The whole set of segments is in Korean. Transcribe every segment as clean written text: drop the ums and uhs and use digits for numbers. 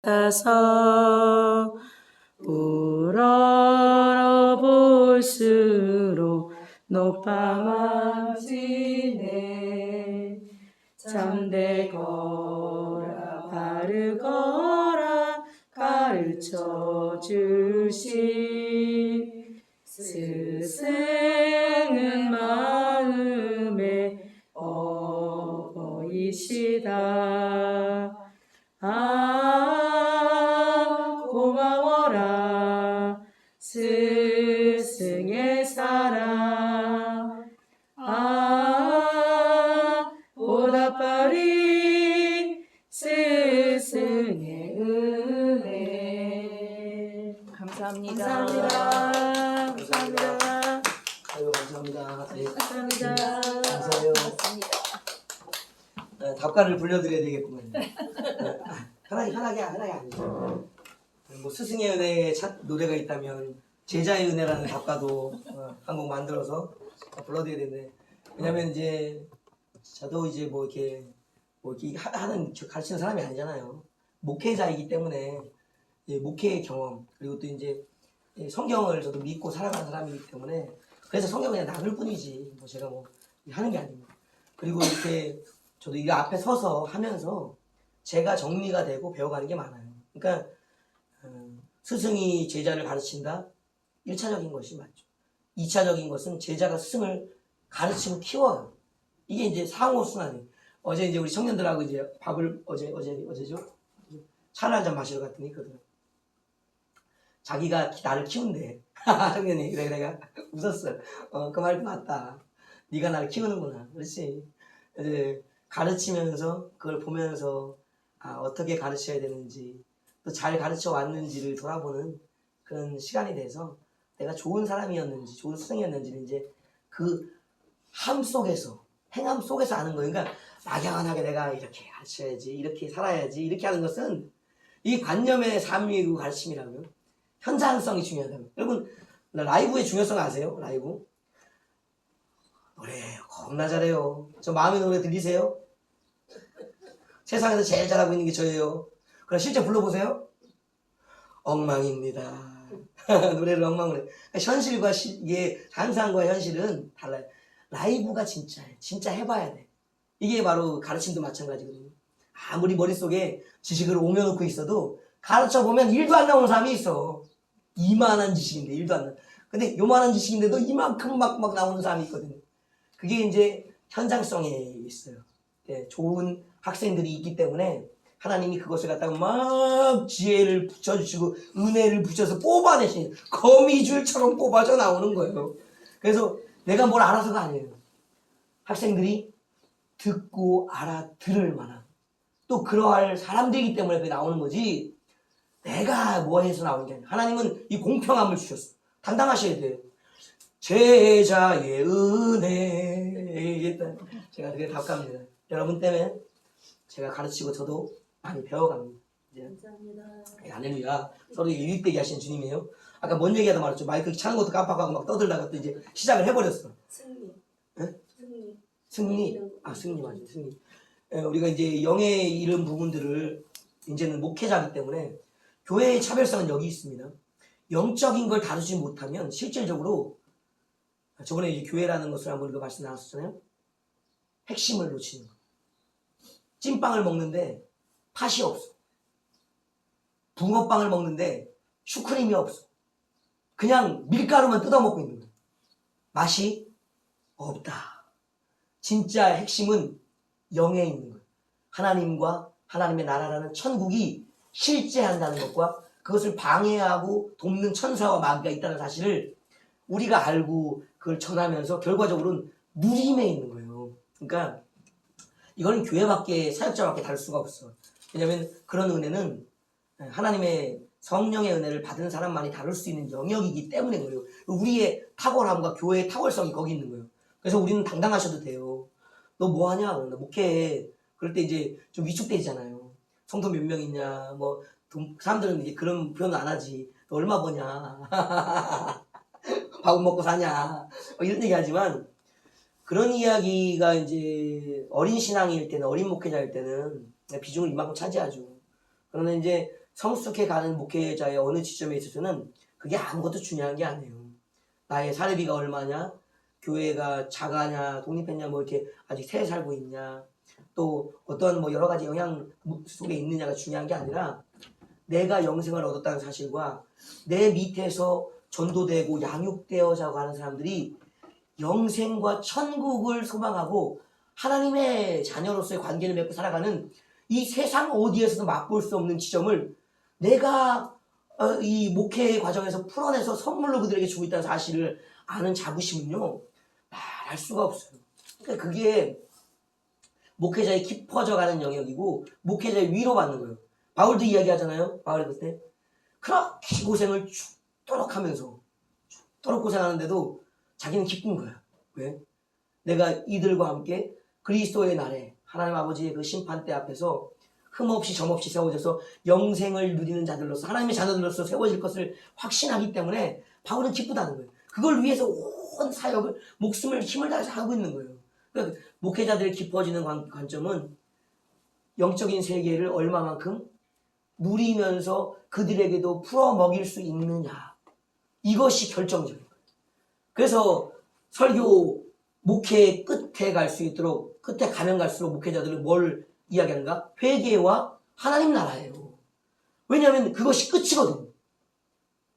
같아서 우러러볼수록 높아만 지네. 참되거라 바르거라 가르쳐 주시. 스승은 마음에 어버이시다. 고마워라 스승의 사랑. 보답하리 스승의 은혜. 감사합니다. 감사합니다. 감사합니다. 아유, 감사합니다. 네. 감사합니다. 감사해요. 네, 답가를 불러드려야 되겠구만. 네. 편하게 아니죠. 뭐 스승의 은혜의 노래가 있다면 제자의 은혜라는 답가도 한 곡 만들어서 불러드려야 되는데, 왜냐면 이제 저도 이제 뭐 이렇게 하는 가르치는 사람이 아니잖아요. 목회자이기 때문에 목회의 경험, 그리고 또 이제 성경을 저도 믿고 살아가는 사람이기 때문에, 그래서 성경을 그냥 나눌 뿐이지 뭐 제가 뭐 하는 게 아닙니다. 그리고 이렇게 저도 이 앞에 서서 하면서 제가 정리가 되고 배워가는 게 많아요. 그러니까 스승이 제자를 가르친다, 1차적인 것이 맞죠. 2차적인 것은 제자가 스승을 가르치고 키워요. 이게 이제 상호순환이에요. 어제 이제 우리 청년들하고 이제 밥을 어제죠? 차를 한잔 마시러 갔더니 그러더라고요. 자기가 나를 키운대. 청년이. 그래 내가 웃었어요. 그 말도 맞다. 네가 나를 키우는구나. 그렇지. 이제 가르치면서 그걸 보면서 어떻게 가르쳐야 되는지, 또 잘 가르쳐 왔는지를 돌아보는 그런 시간이 돼서 내가 좋은 사람이었는지 좋은 스승이었는지를 이제 그 함 속에서, 행함 속에서 아는 거예요. 그러니까 막연하게 내가 이렇게 가르쳐야지, 이렇게 살아야지, 이렇게 하는 것은 이 관념의 삶이고 가르침이라고요. 현장성이 중요하다고요. 여러분 라이브의 중요성 아세요? 라이브 노래 겁나 잘해요. 저 마음의 노래 들리세요? 세상에서 제일 잘하고 있는 게 저예요. 그럼 실제 불러보세요. 엉망입니다. 노래를 엉망으로 해. 현실과 이게 상상과 현실은 달라요. 라이브가 진짜예요. 진짜 해봐야 돼. 이게 바로 가르침도 마찬가지거든요. 아무리 머릿속에 지식을 옮겨놓고 있어도 가르쳐보면 1도 안 나오는 사람이 있어. 이만한 지식인데 1도 안 나. 근데 요만한 지식인데도 이만큼 막 나오는 사람이 있거든요. 그게 이제 현장성에 있어요. 네, 좋은 학생들이 있기 때문에 하나님이 그것을 갖다가 막 지혜를 붙여주시고 은혜를 붙여서 뽑아내시는 거미줄처럼 뽑아져 나오는 거예요. 그래서 내가 뭘 알아서가 아니에요. 학생들이 듣고 알아들을 만한, 또 그러할 사람들이기 때문에 그게 나오는 거지 내가 뭐 해서 나오는 게 아니에요. 하나님은 이 공평함을 주셨어. 당당하셔야 돼요. 제자의 은혜. 제가 그게 답답합니다. 여러분 때문에 제가 가르치고 저도 많이 배워갑니다. 이제. 감사합니다. 할렐루야. 서로 일대기 하시는 주님이에요. 아까 뭔 얘기하다 말았죠. 마이크 차는 것도 깜빡하고 막 떠들다가 또 이제 시작을 해버렸어. 승리. 네? 승리. 승리 맞아요. 승리. 우리가 이제 영에 이른 부분들을 이제는 목회자이기 때문에 교회의 차별성은 여기 있습니다. 영적인 걸 다루지 못하면 실질적으로, 저번에 이제 교회라는 것을 한번 우리가 말씀 나눴었잖아요. 핵심을 놓치는 거. 찐빵을 먹는데 팥이 없어. 붕어빵을 먹는데 슈크림이 없어. 그냥 밀가루만 뜯어먹고 있는 거야. 맛이 없다. 진짜 핵심은 영에 있는 거예요. 하나님과 하나님의 나라라는 천국이 실제한다는 것과 그것을 방해하고 돕는 천사와 마귀가 있다는 사실을 우리가 알고 그걸 전하면서 결과적으로는 누림에 있는 거예요. 그러니까 이거는 교회밖에, 사역자밖에 다를 수가 없어. 왜냐하면 그런 은혜는 하나님의 성령의 은혜를 받은 사람만이 다룰 수 있는 영역이기 때문에 그래요. 우리의 탁월함과 교회의 탁월성이 거기 있는 거예요. 그래서 우리는 당당하셔도 돼요. 너 뭐 하냐? 나 목회해. 그럴 때 이제 좀 위축되잖아요. 성도 몇 명 있냐? 뭐 사람들은 이제 그런 표현 안 하지. 너 얼마 버냐? 밥은 먹고 사냐? 이런 얘기 하지만, 그런 이야기가 이제 어린 신앙일 때는, 어린 목회자일 때는 비중을 이만큼 차지하죠. 그러면 이제 성숙해 가는 목회자의 어느 지점에 있어서는 그게 아무것도 중요한 게 아니에요. 나의 사례비가 얼마냐, 교회가 작아냐, 독립했냐, 뭐 이렇게 아직 새 살고 있냐, 또 어떤 뭐 여러 가지 영향 속에 있느냐가 중요한 게 아니라 내가 영생을 얻었다는 사실과 내 밑에서 전도되고 양육되어져 가는 사람들이 영생과 천국을 소망하고 하나님의 자녀로서의 관계를 맺고 살아가는 이 세상 어디에서도 맛볼 수 없는 지점을 내가 이 목회 과정에서 풀어내서 선물로 그들에게 주고 있다는 사실을 아는 자부심은요, 말할 수가 없어요. 그러니까 그게 목회자의 깊어져가는 영역이고 목회자의 위로받는 거예요. 바울도 이야기하잖아요. 바울이 그때 그렇게 고생을 죽도록 하면서 죽도록 고생하는데도 자기는 기쁜 거야. 왜? 내가 이들과 함께 그리스도의 날에 하나님 아버지의 그 심판대 앞에서 흠없이 점없이 세워져서 영생을 누리는 자들로서 하나님의 자녀들로서 세워질 것을 확신하기 때문에 바울은 기쁘다는 거예요. 그걸 위해서 온 사역을 목숨을 힘을 다해서 하고 있는 거예요. 그러니까 목회자들이 기뻐지는 관점은 영적인 세계를 얼마만큼 누리면서 그들에게도 풀어 먹일 수 있느냐, 이것이 결정적인 거예요. 그래서 설교 목회의 끝에 갈 수 있도록, 끝에 가면 갈수록 목회자들은 뭘 이야기하는가? 회개와 하나님 나라예요. 왜냐하면 그것이 끝이거든.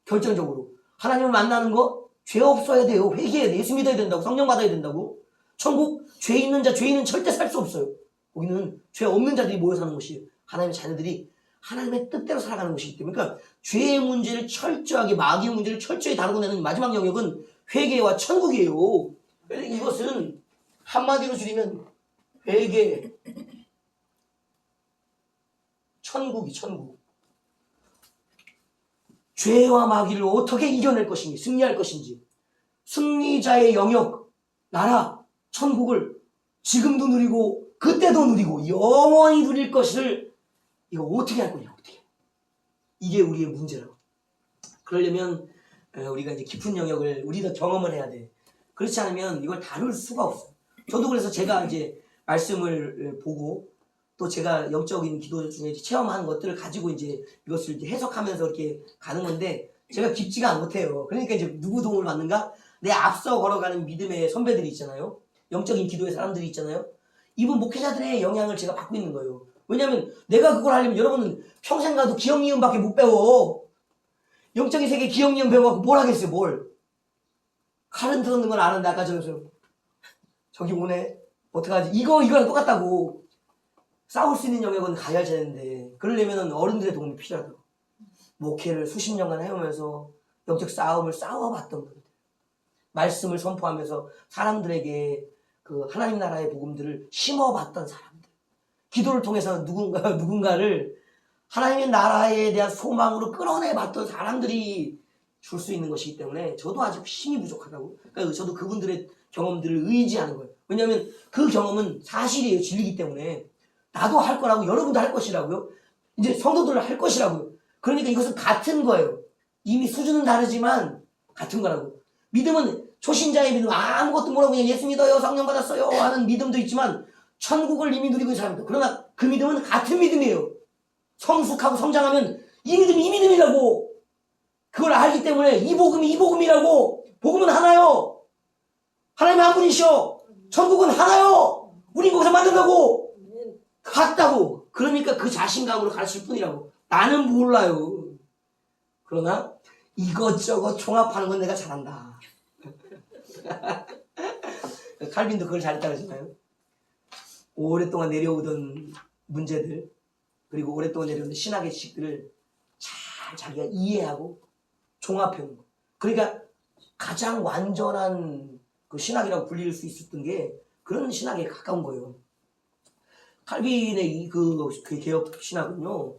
결정적으로 하나님을 만나는 거 죄 없어야 돼요. 회개해야 돼. 예수 믿어야 된다고. 성령 받아야 된다고. 천국 죄 있는 자, 죄인은 절대 살 수 없어요. 거기는 죄 없는 자들이 모여 사는 곳이에요. 하나님의 자녀들이 하나님의 뜻대로 살아가는 것이기 때문에, 그러니까 죄의 문제를 철저하게, 마귀의 문제를 철저히 다루고 내는 마지막 영역은 회개와 천국이에요. 이것은 한마디로 줄이면 회개, 천국이 천국. 죄와 마귀를 어떻게 이겨낼 것인지, 승리할 것인지, 승리자의 영역, 나라, 천국을 지금도 누리고 그때도 누리고 영원히 누릴 것을 이거 어떻게 할 거냐, 어떻게. 이게 우리의 문제라고. 그러려면 우리가 이제 깊은 영역을 우리도 경험을 해야 돼. 그렇지 않으면 이걸 다룰 수가 없어. 저도 그래서 제가 이제 말씀을 보고 또 제가 영적인 기도 중에 체험한 것들을 가지고 이제 이것을 이제 해석하면서 이렇게 가는 건데 제가 깊지가 못해요. 그러니까 이제 누구 도움을 받는가? 내 앞서 걸어가는 믿음의 선배들이 있잖아요. 영적인 기도의 사람들이 있잖아요. 이분 목회자들의 영향을 제가 받고 있는 거예요. 왜냐하면 내가 그걸 하려면 여러분은 평생 가도 기억 니은밖에 못 배워. 영적인 세계 기억 니은 배워갖고 뭘 하겠어요, 뭘. 칼은 들었는 건 아는데 아까 저기 오네. 어떡하지? 이거랑 똑같다고. 싸울 수 있는 영역은 가야 되는데 그러려면 어른들의 도움이 필요하다고. 목회를 수십 년간 해오면서 영적 싸움을 싸워봤던 분들, 말씀을 선포하면서 사람들에게 그 하나님 나라의 복음들을 심어봤던 사람들, 기도를 통해서 누군가를 하나님의 나라에 대한 소망으로 끌어내봤던 사람들이 줄 수 있는 것이기 때문에 저도 아직 힘이 부족하다고. 그러니까 저도 그분들의 경험들을 의지하는 거예요. 왜냐하면 그 경험은 사실이에요. 진리이기 때문에. 나도 할 거라고, 여러분도 할 것이라고요. 이제 성도들은 할 것이라고요. 그러니까 이것은 같은 거예요. 이미 수준은 다르지만 같은 거라고. 믿음은 초신자의 믿음, 아무것도 모르고 그냥 예수 믿어요, 성령 받았어요 하는 믿음도 있지만 천국을 이미 누리고 있는 사람들. 그러나 그 믿음은 같은 믿음이에요. 성숙하고 성장하면 이 믿음이 이 믿음이라고. 그걸 알기 때문에 이 복음이 이 복음이라고. 복음은 하나요. 하나님 한 분이셔. 천국은 하나요. 우린 거기서 만든다고. 같다고. 그러니까 그 자신감으로 가르칠 뿐이라고. 나는 몰라요. 그러나 이것저것 종합하는 건 내가 잘한다. 칼빈도 그걸 잘했다고 하잖아요. 오랫동안 내려오던 문제들, 그리고 오랫동안 내려오던 신학의 지식들을 잘 자기가 이해하고 종합해놓은 거. 그러니까 가장 완전한 그 신학이라고 불릴 수 있었던 게 그런 신학에 가까운 거예요. 칼빈의 그 개혁 신학은요,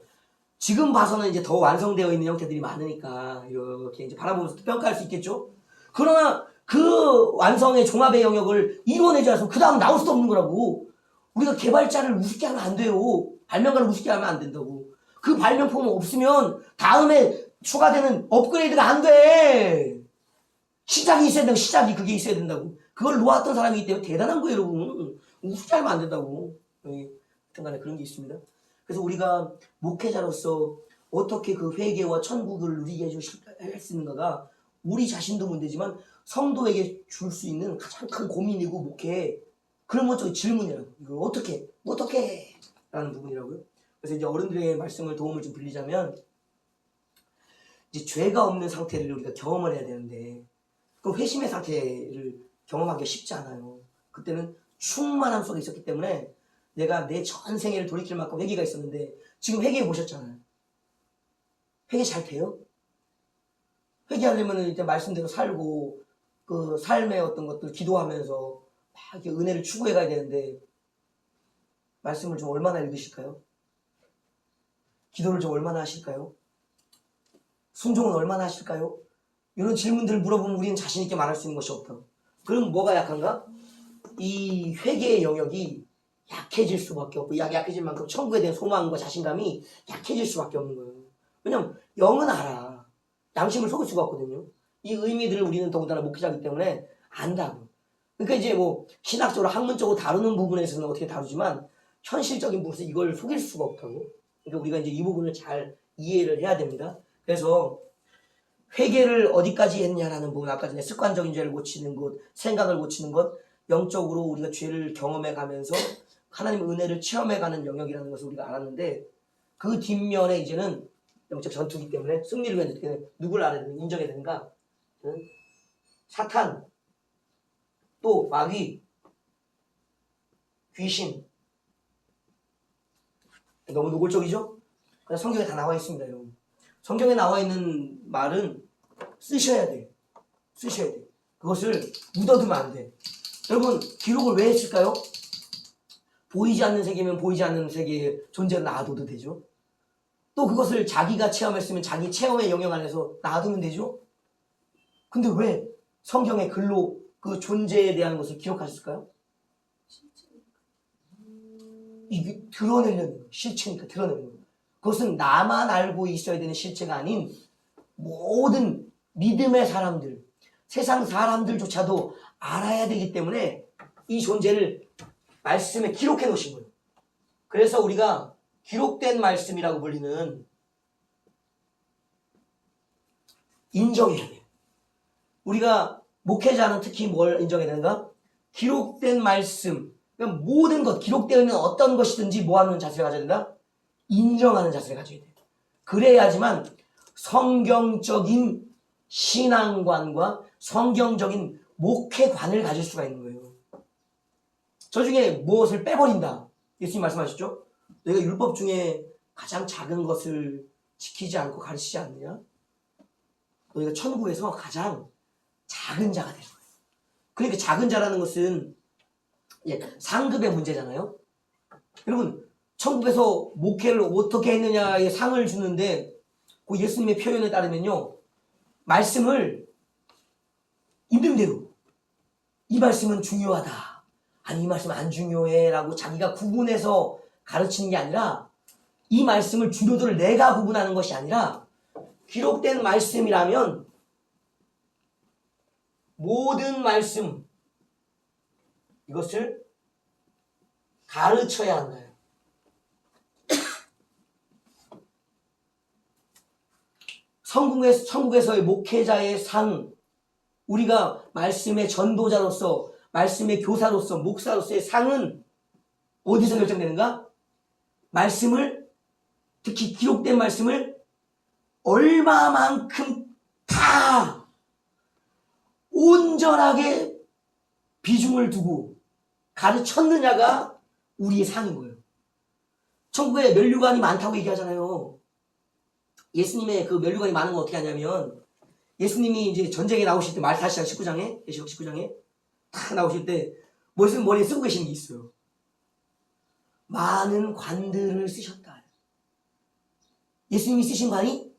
지금 봐서는 이제 더 완성되어 있는 형태들이 많으니까 이렇게 이제 바라보면서 평가할 수 있겠죠. 그러나 그 완성의 종합의 영역을 이루어내지 않으면 그 다음 나올 수도 없는 거라고. 우리가 개발자를 우습게 하면 안 돼요. 발명가를 우습게 하면 안 된다고. 그 발명품이 없으면 다음에 추가되는 업그레이드가 안 돼. 시작이 있어야 된다고. 시작이 그게 있어야 된다고. 그걸 놓았던 사람이기 때문에 대단한 거예요, 여러분. 우습게 하면 안 된다고. 하여튼간에 그런 게 있습니다. 그래서 우리가 목회자로서 어떻게 그 회개와 천국을 누리게 할 수 있는가가 우리 자신도 문제지만 성도에게 줄 수 있는 가장 큰 고민이고 목회의 근본적인 질문이라고. 이걸 어떻게 라는 부분이라고요. 그래서 이제 어른들의 말씀을 도움을 좀 빌리자면 이제 죄가 없는 상태를 우리가 경험을 해야 되는데 그 회심의 상태를 경험하기가 쉽지 않아요. 그때는 충만함 속에 있었기 때문에 내가 내 전 생애를 돌이킬 만큼 회개가 있었는데 지금 회개해 보셨잖아요. 회개 잘 돼요? 회개하려면 일단 말씀대로 살고 그 삶의 어떤 것들 기도하면서 막 이렇게 은혜를 추구해 가야 되는데 말씀을 좀 얼마나 읽으실까요? 기도를 좀 얼마나 하실까요? 순종은 얼마나 하실까요? 이런 질문들을 물어보면 우리는 자신 있게 말할 수 있는 것이 없다. 그럼 뭐가 약한가? 이 회개의 영역이 약해질 수밖에 없고 약해질 만큼 천국에 대한 소망과 자신감이 약해질 수밖에 없는 거예요. 왜냐면 영은 알아. 양심을 속일 수가 없거든요. 이 의미들을 우리는 더군다나 목회자이기 때문에 안다고. 그러니까 이제 뭐 신학적으로 학문적으로 다루는 부분에 있어서는 어떻게 다루지만 현실적인 부분에서 이걸 속일 수가 없다고. 그러니까 우리가 이제 이 부분을 잘 이해를 해야 됩니다. 그래서 회개를 어디까지 했냐라는 부분, 아까 전에 습관적인 죄를 고치는 것, 생각을 고치는 것, 영적으로 우리가 죄를 경험해 가면서 하나님의 은혜를 체험해 가는 영역이라는 것을 우리가 알았는데 그 뒷면에 이제는 영적 전투기 때문에 승리를 위한 어떻게 누구를 알아야 되는 인정해야 되는가? 사탄, 또 마귀, 귀신. 너무 노골적이죠? 그냥 성경에 다 나와 있습니다, 여러분. 성경에 나와 있는 말은 쓰셔야 돼. 쓰셔야 돼. 그것을 묻어두면 안 돼. 여러분, 기록을 왜 했을까요? 보이지 않는 세계면 보이지 않는 세계의 존재를 놔둬도 되죠. 또 그것을 자기가 체험했으면 자기 체험의 영역 안에서 놔두면 되죠. 근데 왜 성경의 글로 그 존재에 대한 것을 기록하셨을까요? 이게 드러내려는 거예요. 실체니까 드러내는 거예요. 그것은 나만 알고 있어야 되는 실체가 아닌 모든 믿음의 사람들, 세상 사람들조차도 알아야 되기 때문에 이 존재를 말씀에 기록해 놓으신 거예요. 그래서 우리가 기록된 말씀이라고 불리는 인정해야 돼요. 우리가 목회자는 특히 뭘 인정해야 되는가? 기록된 말씀, 그러니까 모든 것, 기록되어 있는 어떤 것이든지 뭐 하는 자세를 가져야 된다? 인정하는 자세를 가져야 돼요. 그래야지만 성경적인 신앙관과 성경적인 목회관을 가질 수가 있는 거예요. 저 중에 무엇을 빼버린다. 예수님 말씀하셨죠? 너희가 율법 중에 가장 작은 것을 지키지 않고 가르치지 않느냐? 너희가 천국에서 가장 작은 자가 될 거예요. 그러니까 작은 자라는 것은 상급의 문제잖아요. 여러분, 천국에서 목회를 어떻게 했느냐에 상을 주는데 그 예수님의 표현에 따르면요, 말씀을 있는 대로 이 말씀은 중요하다, 아니 이 말씀은 안 중요해 라고 자기가 구분해서 가르치는 게 아니라 이 말씀을 주요도를 내가 구분하는 것이 아니라 기록된 말씀이라면 모든 말씀 이것을 가르쳐야 한다. 천국에서의 목회자의 상, 우리가 말씀의 전도자로서, 말씀의 교사로서, 목사로서의 상은 어디서 결정되는가? 말씀을, 특히 기록된 말씀을 얼마만큼 다 온전하게 비중을 두고 가르쳤느냐가 우리의 상인 거예요. 천국에 면류관이 많다고 얘기하잖아요. 예수님의 그 면류관이 많은 건 어떻게 하냐면, 예수님이 이제 전쟁에 나오실 때 말타시장 19장에, 예시록 19장에 탁 나오실 때 무슨 머리에 쓰고 계시는 게 있어요. 많은 관들을 쓰셨다. 예수님이 쓰신 관이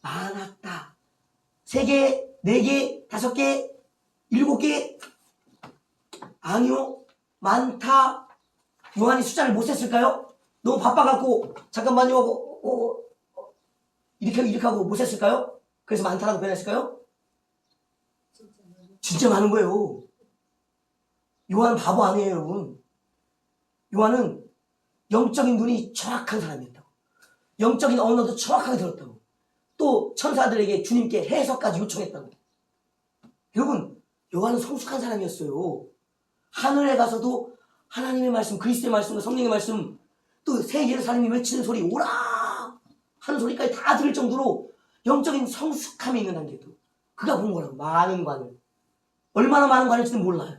많았다. 3개, 4개, 5개, 7개? 아니요. 많다. 요한이 숫자를 못 셌을까요? 너무 바빠갖고 잠깐만요. 이렇게 하고 못 셌을까요? 그래서 많다라고 표현했을까요? 진짜 많은 거예요. 요한 바보 아니에요, 여러분. 요한은 영적인 눈이 정확한 사람이었다고. 영적인 언어도 정확하게 들었다고. 또 천사들에게 주님께 해석까지 요청했다고. 여러분, 요한은 성숙한 사람이었어요. 하늘에 가서도 하나님의 말씀, 그리스도의 말씀과 성령의 말씀, 또 새 예루살렘이 외치는 소리, 오라 하는 소리까지 다 들을 정도로 영적인 성숙함이 있는 단계도 그가 본 거라고. 많은 관을. 얼마나 많은 관일지는 몰라요.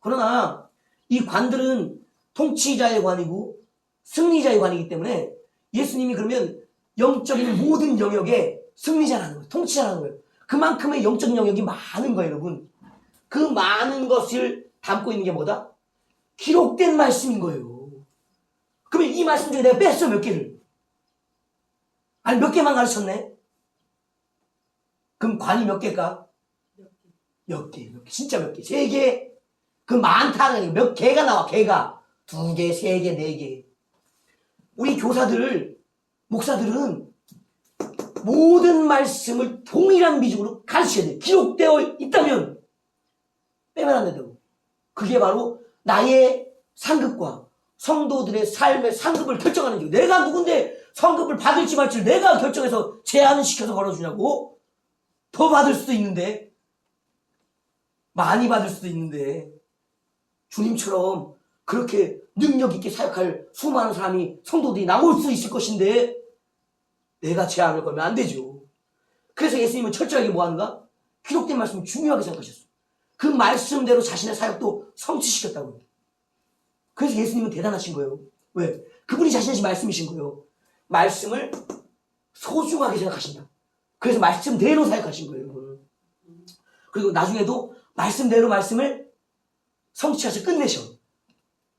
그러나 이 관들은 통치자의 관이고 승리자의 관이기 때문에 예수님이 그러면 영적인 모든 영역에 승리자라는 거예요. 통치자라는 거예요. 그만큼의 영적인 영역이 많은 거예요, 여러분. 그 많은 것을 담고 있는 게 뭐다? 기록된 말씀인 거예요. 그러면 이 말씀 중에 내가 뺐어, 몇 개를? 아니, 몇 개만 가르쳤네? 그럼 관이 몇 개일까? 몇 개. 진짜 몇 개. 3개. 그 많다는 게 몇 개가 나와, 개가. 2개, 3개, 4개. 우리 교사들, 목사들은 모든 말씀을 동일한 비중으로 가르쳐야 돼. 기록되어 있다면 빼면 안 된다고. 그게 바로 나의 상급과 성도들의 삶의 상급을 결정하는 거예요. 내가 누군데 상급을 받을지 말지를 내가 결정해서 제한을 시켜서 걸어주냐고. 더 받을 수도 있는데, 많이 받을 수도 있는데, 주님처럼 그렇게 능력 있게 사역할 수많은 사람이, 성도들이 나올 수 있을 것인데 내가 제한을 걸면 안 되죠. 그래서 예수님은 철저하게 뭐 하는가? 기록된 말씀을 중요하게 생각하셨어요. 그 말씀대로 자신의 사역도 성취시켰다고요. 그래서 예수님은 대단하신 거예요. 왜? 그분이 자신의 말씀이신 거예요. 말씀을 소중하게 생각하신다. 그래서 말씀대로 사역하신 거예요. 그리고 나중에도 말씀대로 말씀을 성취하셔 끝내셔.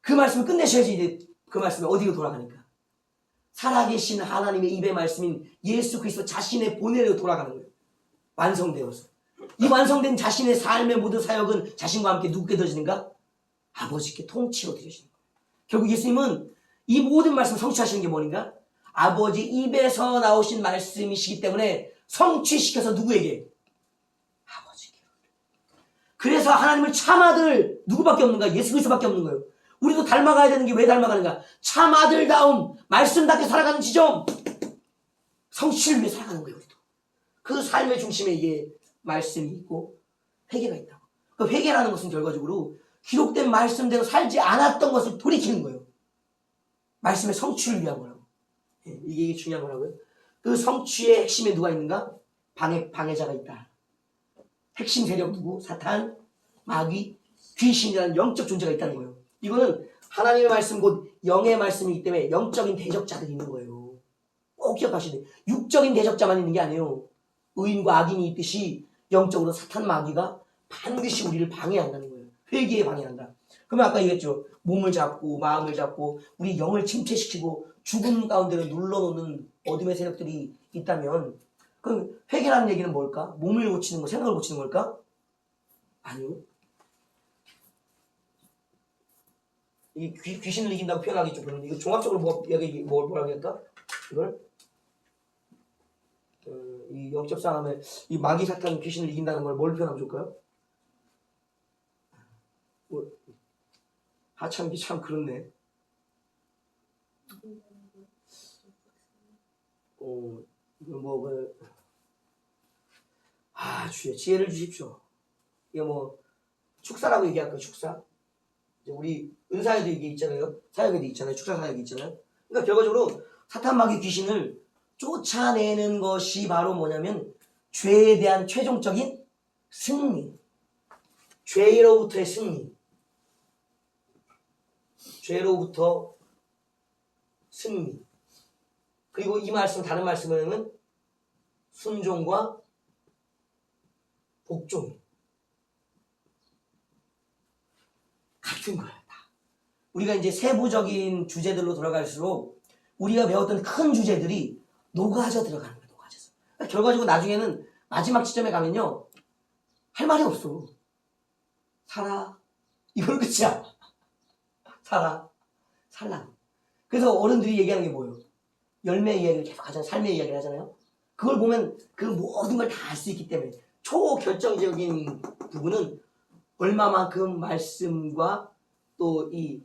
그 말씀을 끝내셔야지 이제 그 말씀이 어디로 돌아가니까. 살아계신 하나님의 입의 말씀인 예수 그리스도 자신의 본래로 돌아가는 거예요. 완성되어서. 이 완성된 자신의 삶의 모든 사역은 자신과 함께 누구께 드려지는가? 아버지께 통치로 드려지는 거예요. 결국 예수님은 이 모든 말씀을 성취하시는 게 뭐인가? 아버지 입에서 나오신 말씀이시기 때문에 성취시켜서 누구에게? 아버지께. 그래서 하나님을 참아들 누구밖에 없는가? 예수 그리스도밖에 없는 거예요. 우리도 닮아가야 되는 게 왜 닮아가는가? 참아들다움, 말씀답게 살아가는 지점, 성취를 위해 살아가는 거예요. 우리도. 그 삶의 중심에 이게 말씀이 있고 회개가 있다고. 그 회개라는 것은 결과적으로 기록된 말씀대로 살지 않았던 것을 돌이키는 거예요. 말씀의 성취를 위한 거라고. 이게 중요한 거라고요. 그 성취의 핵심에 누가 있는가? 방해자가 있다. 핵심 세력 누구? 사탄, 마귀, 귀신이라는 영적 존재가 있다는 거예요. 이거는 하나님의 말씀 곧 영의 말씀이기 때문에 영적인 대적자들이 있는 거예요. 꼭 기억하셔야 돼요. 육적인 대적자만 있는 게 아니에요. 의인과 악인이 있듯이 영적으로 사탄 마귀가 반드시 우리를 방해한다는 거예요. 회개에 방해한다. 그러면 아까 얘기했죠. 몸을 잡고 마음을 잡고 우리 영을 침체시키고 죽음 가운데로 눌러놓는 어둠의 세력들이 있다면 그럼 회개라는 얘기는 뭘까? 몸을 고치는 거, 생각을 고치는 걸까? 아니요. 이 귀신을 이긴다고 표현하기 좀 그런데 이거 종합적으로 뭐라고 할까? 이걸 이 영적 싸움에 이 마귀 사탄 귀신을 이긴다는 걸 뭘 표현하면 좋을까요? 하참 참 그렇네. 이거 주여 지혜를 주십시오. 이거 뭐 축사라고 얘기할까요? 축사. 이제 우리 은사에도 이게 있잖아요. 사역에도 있잖아요. 축사 사역이 있잖아요. 그러니까 결과적으로 사탄 마귀 귀신을 쫓아내는 것이 바로 뭐냐면 죄에 대한 최종적인 승리. 죄로부터의 승리. 죄로부터 승리. 그리고 이 말씀 다른 말씀은 순종과 복종. 같은 거야. 우리가 이제 세부적인 주제들로 들어갈수록 우리가 배웠던 큰 주제들이 녹아져 들어가는 거예요. 녹아져서. 그러니까 결과적으로 나중에는 마지막 지점에 가면요. 할 말이 없어. 살아. 이걸 끝이야. 살아. 살라. 그래서 어른들이 얘기하는 게 뭐예요? 열매 이야기를 계속 하잖아요. 삶의 이야기를 하잖아요. 그걸 보면 그 모든 걸 다 알 수 있기 때문에 초결정적인 부분은 얼마만큼 말씀과 또 이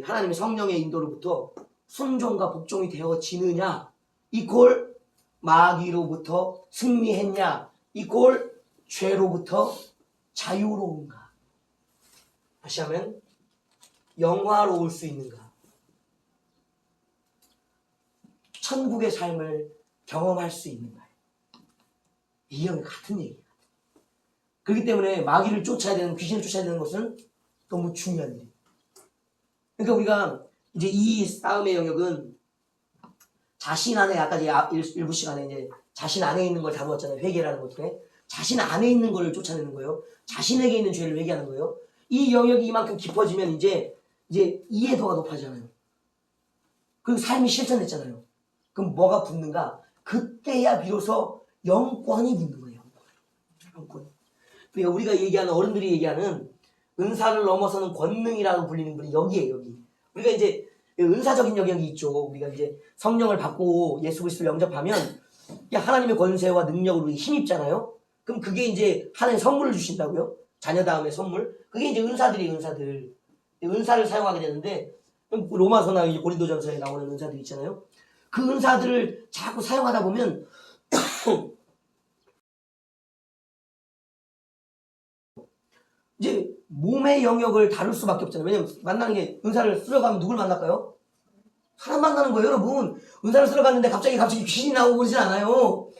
하나님의 성령의 인도로부터 순종과 복종이 되어지느냐 이꼴 마귀로부터 승리했냐 이꼴 죄로부터 자유로운가. 다시 하면 영화로울 수 있는가. 천국의 삶을 경험할 수 있는가. 이 형이 같은 얘기야. 그렇기 때문에 마귀를 쫓아야 되는, 귀신을 쫓아야 되는 것은 너무 중요한 일이에요. 그러니까 우리가 이제 이 싸움의 영역은 자신 안에, 아까 일부 시간에 이제 자신 안에 있는 걸 다루었잖아요. 회개라는 것 중에. 자신 안에 있는 걸 쫓아내는 거예요. 자신에게 있는 죄를 회개하는 거예요. 이 영역이 이만큼 깊어지면 이제 이해도가 높아지잖아요. 그리고 삶이 실천됐잖아요. 그럼 뭐가 붙는가? 그때야 비로소 영권이 붙는 거예요. 영권. 그러니까 우리가 얘기하는, 어른들이 얘기하는 은사를 넘어서는 권능이라고 불리는 분이 여기에요, 여기. 우리가 이제 은사적인 영역이 있죠. 우리가 이제 성령을 받고 예수 그리스도를 영접하면 하나님의 권세와 능력으로 힘입잖아요. 그럼 그게 이제 하나님 선물을 주신다고요. 자녀 다음에 선물. 그게 이제 은사들이에요, 은사들. 은사를 사용하게 되는데, 로마서나 고린도전서에 나오는 은사들 있잖아요. 그 은사들을 자꾸 사용하다 보면 이제 몸의 영역을 다룰 수밖에 없잖아요. 왜냐면 만나는 게, 은사를 쓸어가면 누굴 만날까요? 사람 만나는 거예요, 여러분. 은사를 쓸어갔는데 갑자기 귀신이 나오고 그러진 않아요.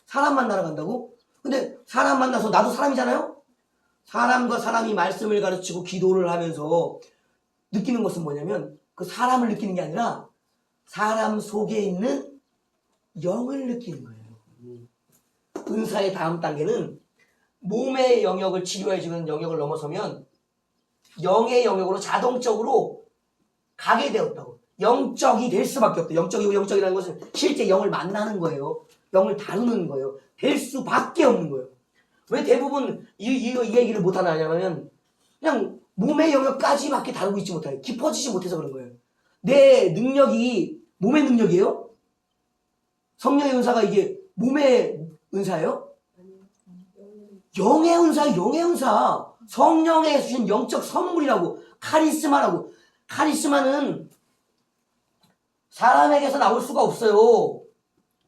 사람 만나러 간다고? 근데 사람 만나서 나도 사람이잖아요? 사람과 사람이 말씀을 가르치고 기도를 하면서 느끼는 것은 뭐냐면, 그 사람을 느끼는 게 아니라 사람 속에 있는 영을 느끼는 거예요. 은사의 다음 단계는 몸의 영역을 치료해주는 영역을 넘어서면 영의 영역으로 자동적으로 가게 되었다고. 영적이 될 수밖에 없다. 영적이라는 것은 실제 영을 만나는 거예요. 영을 다루는 거예요. 될 수밖에 없는 거예요. 왜 대부분 이 얘기를 못하나 하냐면, 그냥 몸의 영역까지밖에 다루고 있지 못해요. 깊어지지 못해서 그런 거예요. 내 능력이 몸의 능력이에요? 성령의 은사가 이게 몸의 은사예요? 영의 은사예요, 영의 은사. 성령에 주신 영적 선물이라고, 카리스마라고. 카리스마는 사람에게서 나올 수가 없어요.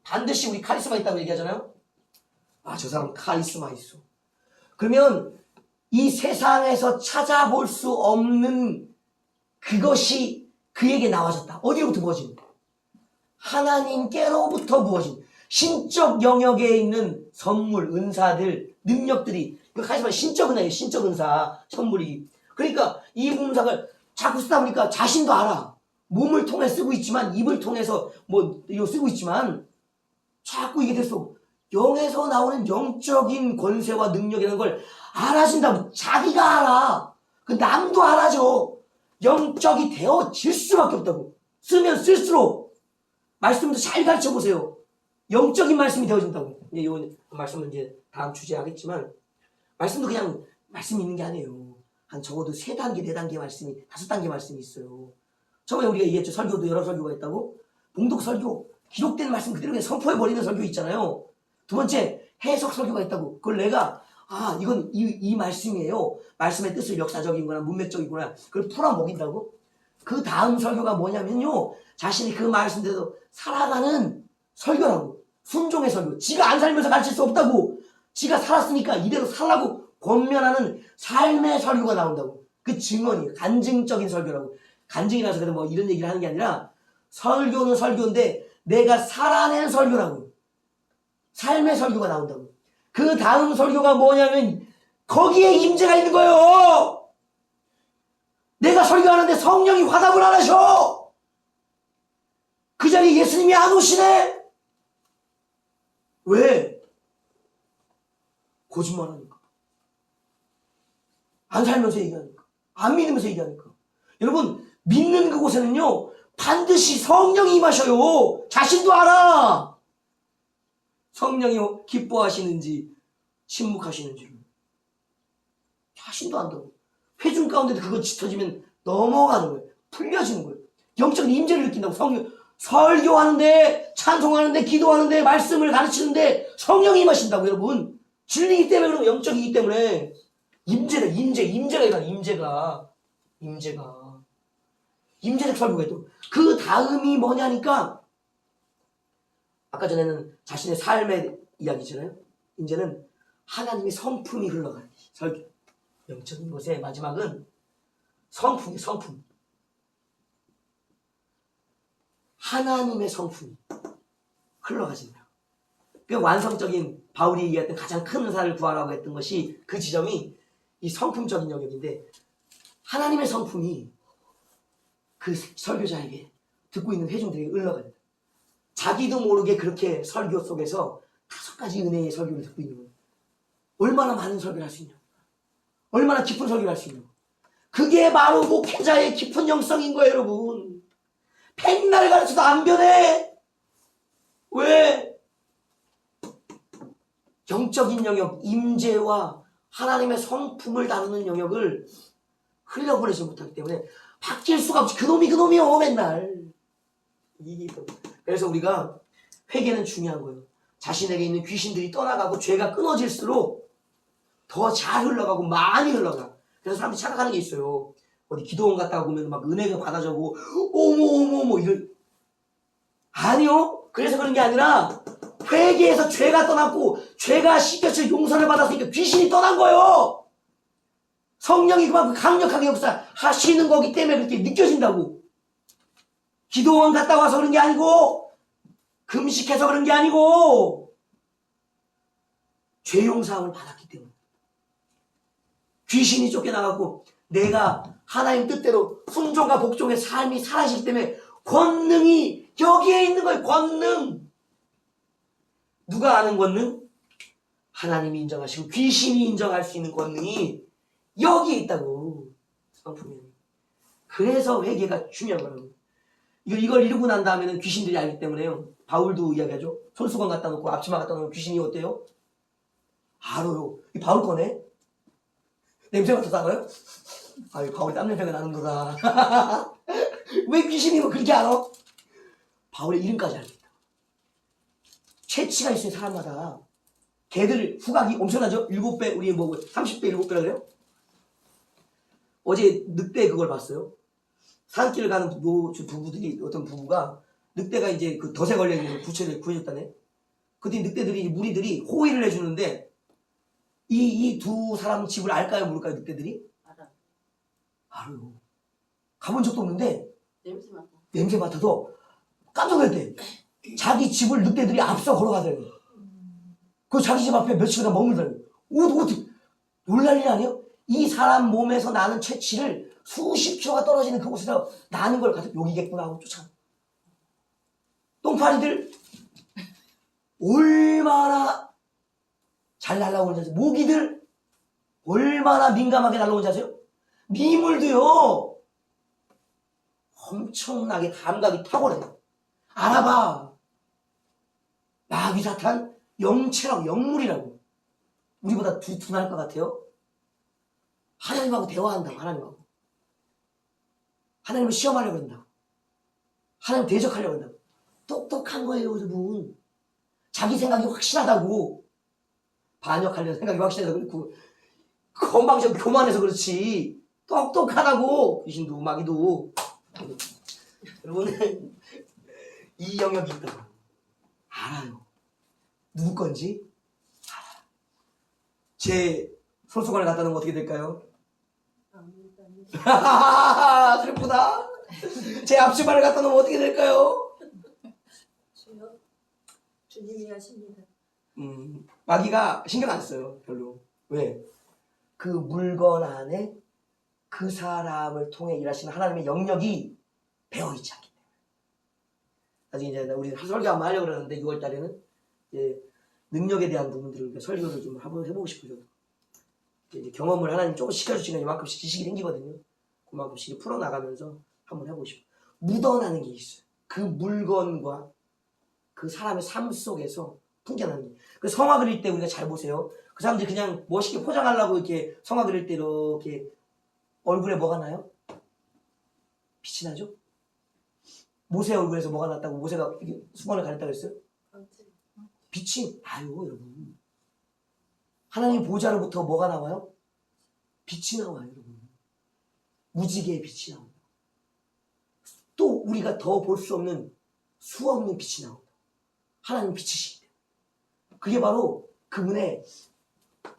반드시 우리 카리스마 있다고 얘기하잖아요. 아, 저 사람 카리스마 있어. 그러면 이 세상에서 찾아볼 수 없는 그것이 그에게 나와졌다. 어디로부터 부어진? 하나님께로부터 부어진 신적 영역에 있는 선물, 은사들, 능력들이, 그 카리스마 신적 은사예요. 신적 은사 선물이. 그러니까 이 은사를 자꾸 쓰다 보니까 자신도 알아. 몸을 통해 쓰고 있지만, 입을 통해서 이거 쓰고 있지만, 자꾸 이게 됐어. 영에서 나오는 영적인 권세와 능력이라는 걸 알아진다고. 자기가 알아. 그 남도 알아줘. 영적이 되어질 수밖에 없다고. 쓰면 쓸수록 말씀도 잘 가르쳐 보세요. 영적인 말씀이 되어진다고. 이 말씀은 이제 다음 주제에 하겠지만, 말씀도 그냥 말씀이 있는 게 아니에요. 한 적어도 3단계, 4단계 말씀이, 5단계 말씀이 있어요. 처음에 우리가 얘기했죠. 설교도 여러 설교가 있다고. 봉독 설교, 기록된 말씀 그대로 그냥 선포해버리는 설교 있잖아요. 두 번째, 해석 설교가 있다고. 그걸 내가, 이건 이 말씀이에요. 말씀의 뜻을 역사적인 거나 문맥적인 거나 그걸 풀어먹인다고. 그 다음 설교가 뭐냐면요, 자신이 그 말씀대로 살아가는 설교라고. 순종의 설교. 지가 안 살면서 가르칠 수 없다고. 지가 살았으니까 이대로 살라고 권면하는 삶의 설교가 나온다고. 그 증언이에요. 간증적인 설교라고. 간증이라서 그래도 이런 얘기를 하는 게 아니라, 설교는 설교인데 내가 살아낸 설교라고. 삶의 설교가 나온다고. 그 다음 설교가 뭐냐면 거기에 임재가 있는 거예요. 내가 설교하는데 성령이 화답을 안 하셔. 그 자리에 예수님이 안 오시네. 왜? 거짓말하니까. 안 살면서 얘기하니까. 안 믿으면서 얘기하니까. 여러분, 믿는 그곳에는요, 반드시 성령이 임하셔요. 자신도 알아. 성령이 기뻐하시는지 침묵하시는지를 자신도 안다고. 회중 가운데도 그거 짙어지면 넘어가는 거예요. 풀려지는 거예요. 영적인 임재를 느낀다고. 성령, 설교하는데, 찬송하는데, 기도하는데, 말씀을 가르치는데 성령이 임하신다고. 여러분, 진리이기 때문에, 그러면 영적이기 때문에 임재가 임재가 임재적 설교가 또 그 다음이 뭐냐니까, 아까 전에는 자신의 삶의 이야기잖아요. 이제는 하나님의 성품이 흘러가는 설교. 영적인 것의 마지막은 성품이 성품. 하나님의 성품이 흘러가진다. 그 완성적인 바울이 얘기했던 가장 큰 은사를 구하라고 했던 것이 그 지점이 이 성품적인 영역인데 하나님의 성품이 그 설교자에게 듣고 있는 회중들에게 흘러가요. 자기도 모르게 그렇게 설교 속에서 5가지 은혜의 설교를 듣고 있는 거예요. 얼마나 많은 설교를 할 수 있냐? 얼마나 깊은 설교를 할 수 있냐? 그게 바로 목회자의 깊은 영성인 거예요, 여러분. 백날 가르쳐도 안 변해. 왜? 영적인 영역, 임재와 하나님의 성품을 다루는 영역을 흘려보내지 못하기 때문에 바뀔 수가 없지. 그놈이요 맨날. 그래서 우리가 회개는 중요한 거예요. 자신에게 있는 귀신들이 떠나가고 죄가 끊어질수록 더 잘 흘러가고 많이 흘러가. 그래서 사람들이 착각하는 게 있어요. 어디 기도원 갔다 오면 막 은혜가 받아져고 어머 이럴. 아니요. 그래서 그런 게 아니라 회개해서 죄가 떠났고 죄가 씻겨져 용서를 받았으니까 귀신이 떠난 거예요. 성령이 그만큼 강력하게 역사하시는 거기 때문에 그렇게 느껴진다고. 기도원 갔다 와서 그런 게 아니고 금식해서 그런 게 아니고 죄 용서함을 받았기 때문에 귀신이 쫓겨나가고 내가 하나님 뜻대로 순종과 복종의 삶이 사라지기 때문에 권능이 여기에 있는 거예요. 권능. 누가 아는 권능? 하나님이 인정하시고 귀신이 인정할 수 있는 권능이 여기에 있다고. 성품이. 그래서 회개가 중요한 거라고. 이걸 이루고 난 다음에는 귀신들이 알기 때문에요. 바울도 이야기하죠. 손수건 갖다 놓고 앞치마 갖다 놓으면 귀신이 어때요? 알아요. 이 바울 거네? 냄새 맡아서 알아요? 아유, 바울이 땀 냄새가 나는구나. 왜 귀신이 뭐 그렇게 알아? 바울의 이름까지 알겠다. 체치가 있어요, 사람마다. 걔들 후각이 엄청나죠? 7배, 우리 뭐 30배, 7배라 그래요? 어제 늑대 그걸 봤어요. 산길을 가는 부부들이, 어떤 부부가 늑대가 이제 그 덫에 걸려있는 걸 구해줬다네. 그때 늑대들이, 무리들이 호의를 해주는데 이 두 사람 집을 알까요, 모를까요, 늑대들이? 알아요. 가본 적도 없는데 냄새 맡아서 깜짝 놀랐대. 자기 집을 늑대들이 앞서 걸어가더라고요. 그 자기 집 앞에 며칠간 머물더라고요. 어떻게 놀랄 일 아니에요? 이 사람 몸에서 나는 채취를 수십 킬로가 떨어지는 그곳에서 나는 걸 가지고 여기겠구나 하고 쫓아가. 똥파리들 얼마나 잘 날아오는지 아세요? 모기들 얼마나 민감하게 날아오는지 아세요? 미물도요 엄청나게 감각이 탁월해요. 알아봐. 마귀사탄 영체라고, 영물이라고. 우리보다 둔할 것 같아요? 하나님하고 대화한다고. 하나님을 시험하려고 한다고. 하나님 대적하려고 한다고. 똑똑한 거예요, 여러분. 자기 생각이 확실하다고. 반역하려는 생각이 확실하다고 그렇고 건방지고 교만해서 그렇지. 똑똑하다고. 귀신도 마귀도. 여러분은 이 영역이 있다고. 알아요. 누구 건지 알아요. 제 손수건을 갖다 놓으면 어떻게 될까요? 슬프다. 제 앞치마를 갖다 놓으면 어떻게 될까요? 주님이 하십니다. 마귀가 신경 안 써요, 별로. 왜? 그 물건 안에 그 사람을 통해 일하시는 하나님의 영역이 배어있지 않기 때문에. 나중에 이제 우리 설교 한번 하려고 그러는데 6월달에는 이제 능력에 대한 부분들을 설교를 좀 한번 해보고 싶어요. 이제 경험을 하나님 조금 시켜주시면 이만큼씩 지식이 생기거든요. 그만큼씩 풀어나가면서 한번 해보고 싶어요. 묻어나는 게 있어요. 그 물건과 그 사람의 삶 속에서 풍겨나는 게. 그 성화 그릴 때 우리가 잘 보세요. 그 사람들이 그냥 멋있게 포장하려고 이렇게 성화 그릴 때 이렇게 얼굴에 뭐가 나요? 빛이 나죠? 모세 얼굴에서 뭐가 났다고 모세가 수건을 가렸다고 했어요? 빛이 나요, 여러분. 하나님 보좌로부터 뭐가 나와요? 빛이 나와요, 여러분. 무지개의 빛이 나옵니다. 또 우리가 더 볼 수 없는 수 없는 빛이 나옵니다. 하나님 빛이시기 때문에. 그게 바로 그분의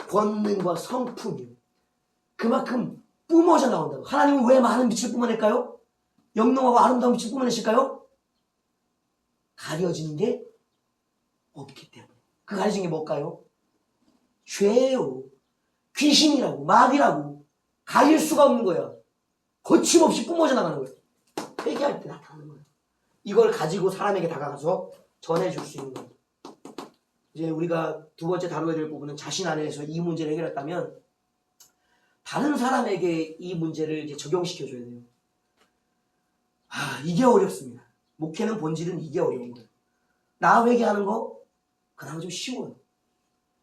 권능과 성품이에요. 그만큼 뿜어져 나온다고. 하나님은 왜 많은 빛을 뿜어낼까요? 영롱하고 아름다운 빛을 뿜어내실까요? 가려지는 게 없기 때문에. 그 가려진 게 뭘까요? 죄요. 귀신이라고, 마귀라고. 가릴 수가 없는 거야. 거침없이 뿜어져 나가는 거야. 회개할 때 나타나는 거야. 이걸 가지고 사람에게 다가가서 전해줄 수 있는 거야. 이제 우리가 두 번째 다뤄야 될 부분은 자신 안에서 이 문제를 해결했다면 다른 사람에게 이 문제를 이제 적용시켜줘야 돼요. 이게 어렵습니다. 목회는 본질은 이게 어려운 거예요. 나 회개하는 거 그나마 좀 쉬워요.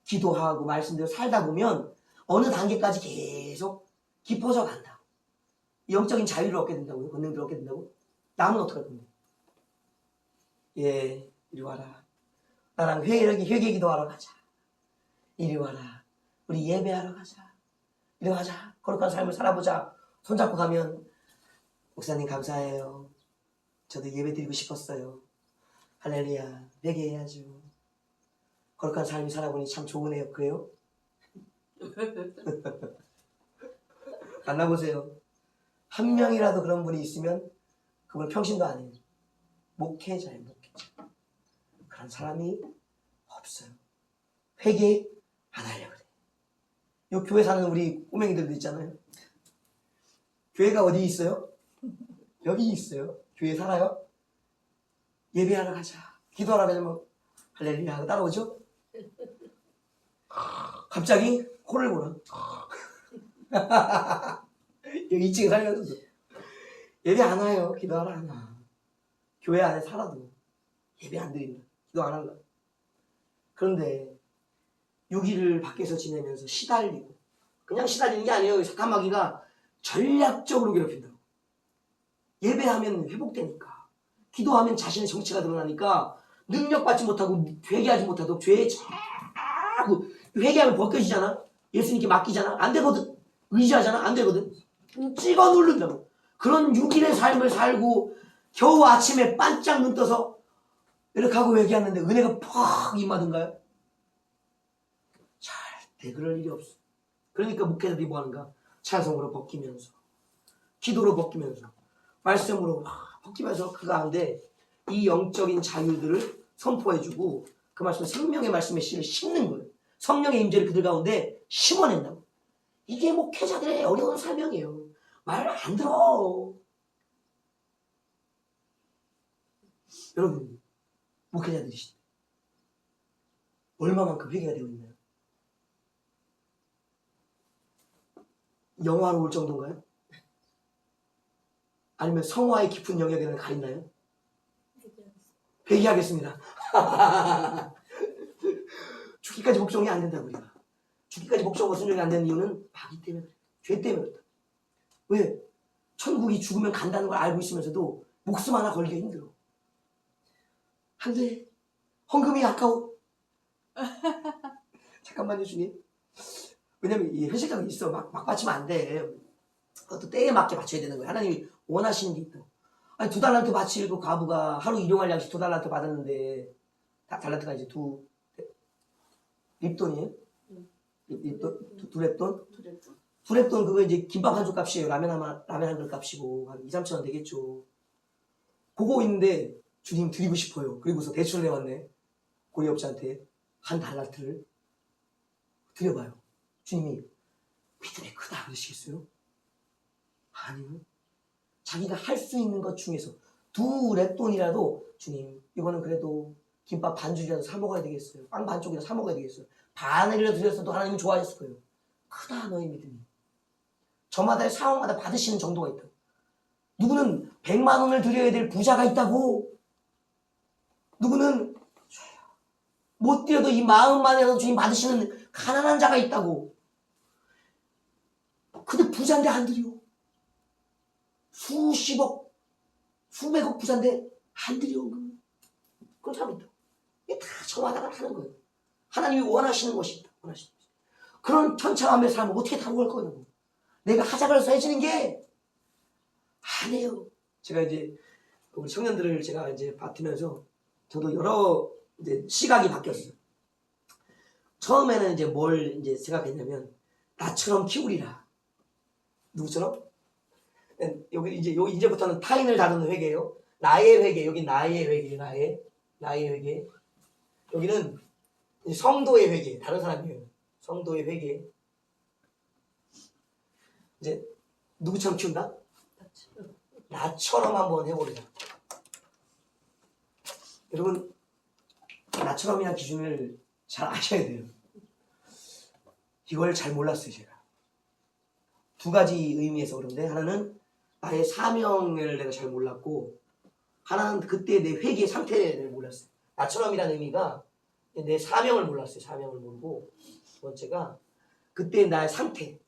기도하고 말씀대로 살다 보면 어느 단계까지 계속 깊어져 간다. 영적인 자유를 얻게 된다고요. 권능들을 얻게 된다고. 남은 어떻게 할 건데? 예, 이리 와라. 나랑 회개 기도하러 가자. 이리 와라. 우리 예배하러 가자. 이리 가자. 거룩한 삶을 살아보자. 손잡고 가면 목사님 감사해요. 저도 예배 드리고 싶었어요. 할렐루야. 회개해야죠. 거룩한 삶을 살아보니 참 좋으네요. 그래요? 만나보세요. 한 명이라도 그런 분이 있으면 그분 평신도 안 해요. 목회자예요. 목회자. 그런 사람이 없어요. 회개 안 하려고 그래. 요 교회 사는 우리 꼬맹이들도 있잖아요. 교회가 어디 있어요? 여기 있어요. 교회 살아요? 예배하러 가자. 기도하러 가자. 뭐 할렐루야 하고 따라오죠? 갑자기 코를 골아. 여기 2층에 살면서도 예배 안 와요. 기도하러 안 와. 교회 안에 살아도 예배 안 드린다. 기도 안 한다. 그런데 6일을 밖에서 지내면서 시달리고, 그냥 시달리는 게 아니에요. 사탄 마귀가 전략적으로 괴롭힌다고. 예배하면 회복되니까, 기도하면 자신의 정체가 드러나니까 능력받지 못하고 회개하지 못하도록 죄에 자꾸 회개하면 벗겨지잖아. 예수님께 맡기잖아. 안 되거든. 의지하잖아. 안 되거든. 찍어 누른다고. 그런 6일의 삶을 살고 겨우 아침에 반짝 눈 떠서 이렇게 하고 회개하는데 은혜가 팍 임하던가요? 절대 그럴 일이 없어. 그러니까 목회자들이 뭐 하는가? 찬송으로 벗기면서, 기도로 벗기면서, 말씀으로 벗기면서 그 가운데 이 영적인 자유들을 선포해주고 그 말씀을 생명의 말씀의 씨를 심는 거예요. 성령의 임재를 그들 가운데 심어낸다고. 이게 목회자들의 어려운 사명이에요. 말 안 들어. 여러분, 목회자들이시죠. 얼마만큼 회개가 되어 있나요? 영화로울 정도인가요? 아니면 성화의 깊은 영역에는 가 있나요? 회개하겠습니다. 죽기까지 복종이 안 된다 우리가. 죽기까지 복종과 순종이 안 되는 이유는 마귀 때문에 그래. 죄 때문에 그렇다. 왜? 천국이 죽으면 간다는 걸 알고 있으면서도 목숨 하나 걸기가 힘들어. 안 돼. 헌금이 아까워. 잠깐만요 주님. 왜냐면 이 현실적인 있어. 막 바치면 안 돼. 그것도 때에 맞게 맞춰야 되는 거야. 하나님이 원하시는 게 있다고. 아니 2달란트 바치고 과부가 하루 일용할 양식 2달란트 받았는데 달란트가 이제 립돈이에요? 립돈? 두 랩돈? 두 랩돈 그거 이제 김밥 한 줄 값이에요. 라면 한 그릇 값이고 한 2, 3천 원 되겠죠. 그거 있는데 주님 드리고 싶어요. 그리고서 대출을 내왔네. 고리업자한테 한 달란트를 드려봐요. 주님이 믿음이 크다 그러시겠어요? 아니요. 자기가 할 수 있는 것 중에서 2랩돈이라도 주님 이거는 그래도 김밥 반 줄이라도 사 먹어야 되겠어요. 빵 반쪽이라도 사 먹어야 되겠어요. 반을이라도 드렸어도 하나님은 좋아하셨을 거예요. 크다 너의 믿음이. 저마다의 상황마다 받으시는 정도가 있다. 누구는 100만 원을 드려야 될 부자가 있다고. 누구는 못 드려도 이 마음만이라도 주님 받으시는 가난한 자가 있다고. 근데 부자인데 안 드려. 수십억, 수백억 부자인데 안 드려. 그런 사람이 있다. 이게 다 저마다가 하는 거예요. 하나님이 원하시는 것이 있다. 원하시는 것이. 그런 천차만별 삶을 어떻게 다루고 할 거냐고. 내가 하자고 해서 해지는 게 아니에요. 제가 이제 우리 청년들을 제가 이제 맡으면서 저도 여러 이제 시각이 바뀌었어요. 처음에는 이제 뭘 이제 생각했냐면 나처럼 키우리라. 누구처럼? 여기 이제부터는 타인을 다루는 회개예요. 나의 회개, 여기 나의 회개, 나의 회개. 여기는 성도의 회개, 다른 사람이에요. 성도의 회개. 이제 누구처럼 키운다? 나처럼 한번 해보자. 여러분, 나처럼이란 기준을 잘 아셔야 돼요. 이걸 잘 몰랐어요, 제가. 두 가지 의미에서 그런데, 하나는 나의 사명을 내가 잘 몰랐고, 하나는 그때 내 회개의 상태를 몰랐어요. 나처럼이라는 의미가 내 사명을 몰랐어요. 사명을 모르고. 두 번째가 그때 나의 상태,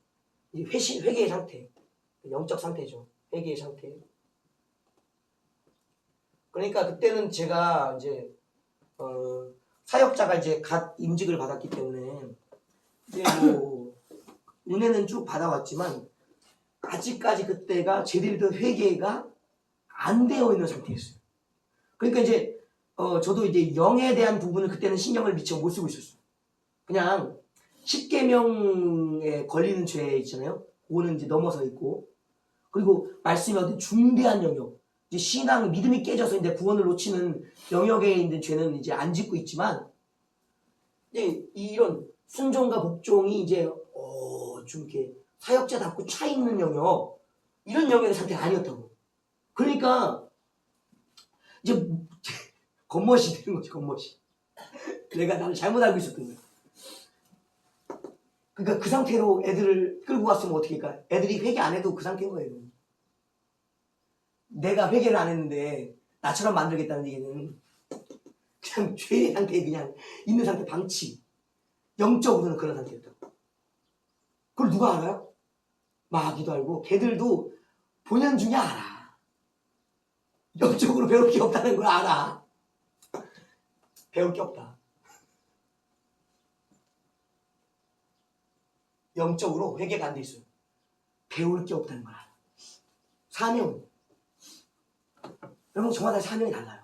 회개의 상태, 영적 상태죠. 회개의 상태. 그러니까 그때는 제가 이제 사역자가 이제 갓 임직을 받았기 때문에 이제 뭐 은혜는 쭉 받아왔지만 아직까지 그때가 제대로 회개가 안 되어 있는 상태였어요. 그러니까 이제 저도 이제 영에 대한 부분을 그때는 신경을 미처 못 쓰고 있었어요. 그냥 10계명에 걸리는 죄 있잖아요. 그거는 이제 넘어서 있고, 그리고 말씀이 어떤 중대한 영역, 이제 신앙 믿음이 깨져서 이제 구원을 놓치는 영역에 있는 죄는 이제 안 짓고 있지만, 이제 이런 순종과 복종이 이제 좀 이렇게 사역자답고 차 있는 영역, 이런 영역의 상태가 아니었다고. 그러니까 이제 겉멋이 되는 거지, 겉멋이. 내가 나를 잘못 알고 있었던 거야. 그러니까 그 상태로 애들을 끌고 갔으면 어떻게 할까? 애들이 회개 안 해도 그 상태인 거예요. 내가 회개를 안 했는데 나처럼 만들겠다는 얘기는 그냥 죄의 상태에 그냥 있는 상태 방치. 영적으로는 그런 상태였다고. 그걸 누가 알아요? 마귀도 알고 걔들도 본연 중에 알아. 영적으로 배울 게 없다는 걸 알아. 배울 게 없다. 영적으로 회개가 안 돼 있어요. 배울 게 없다는 걸 알아. 사명. 여러분, 저마다 사명이 달라요.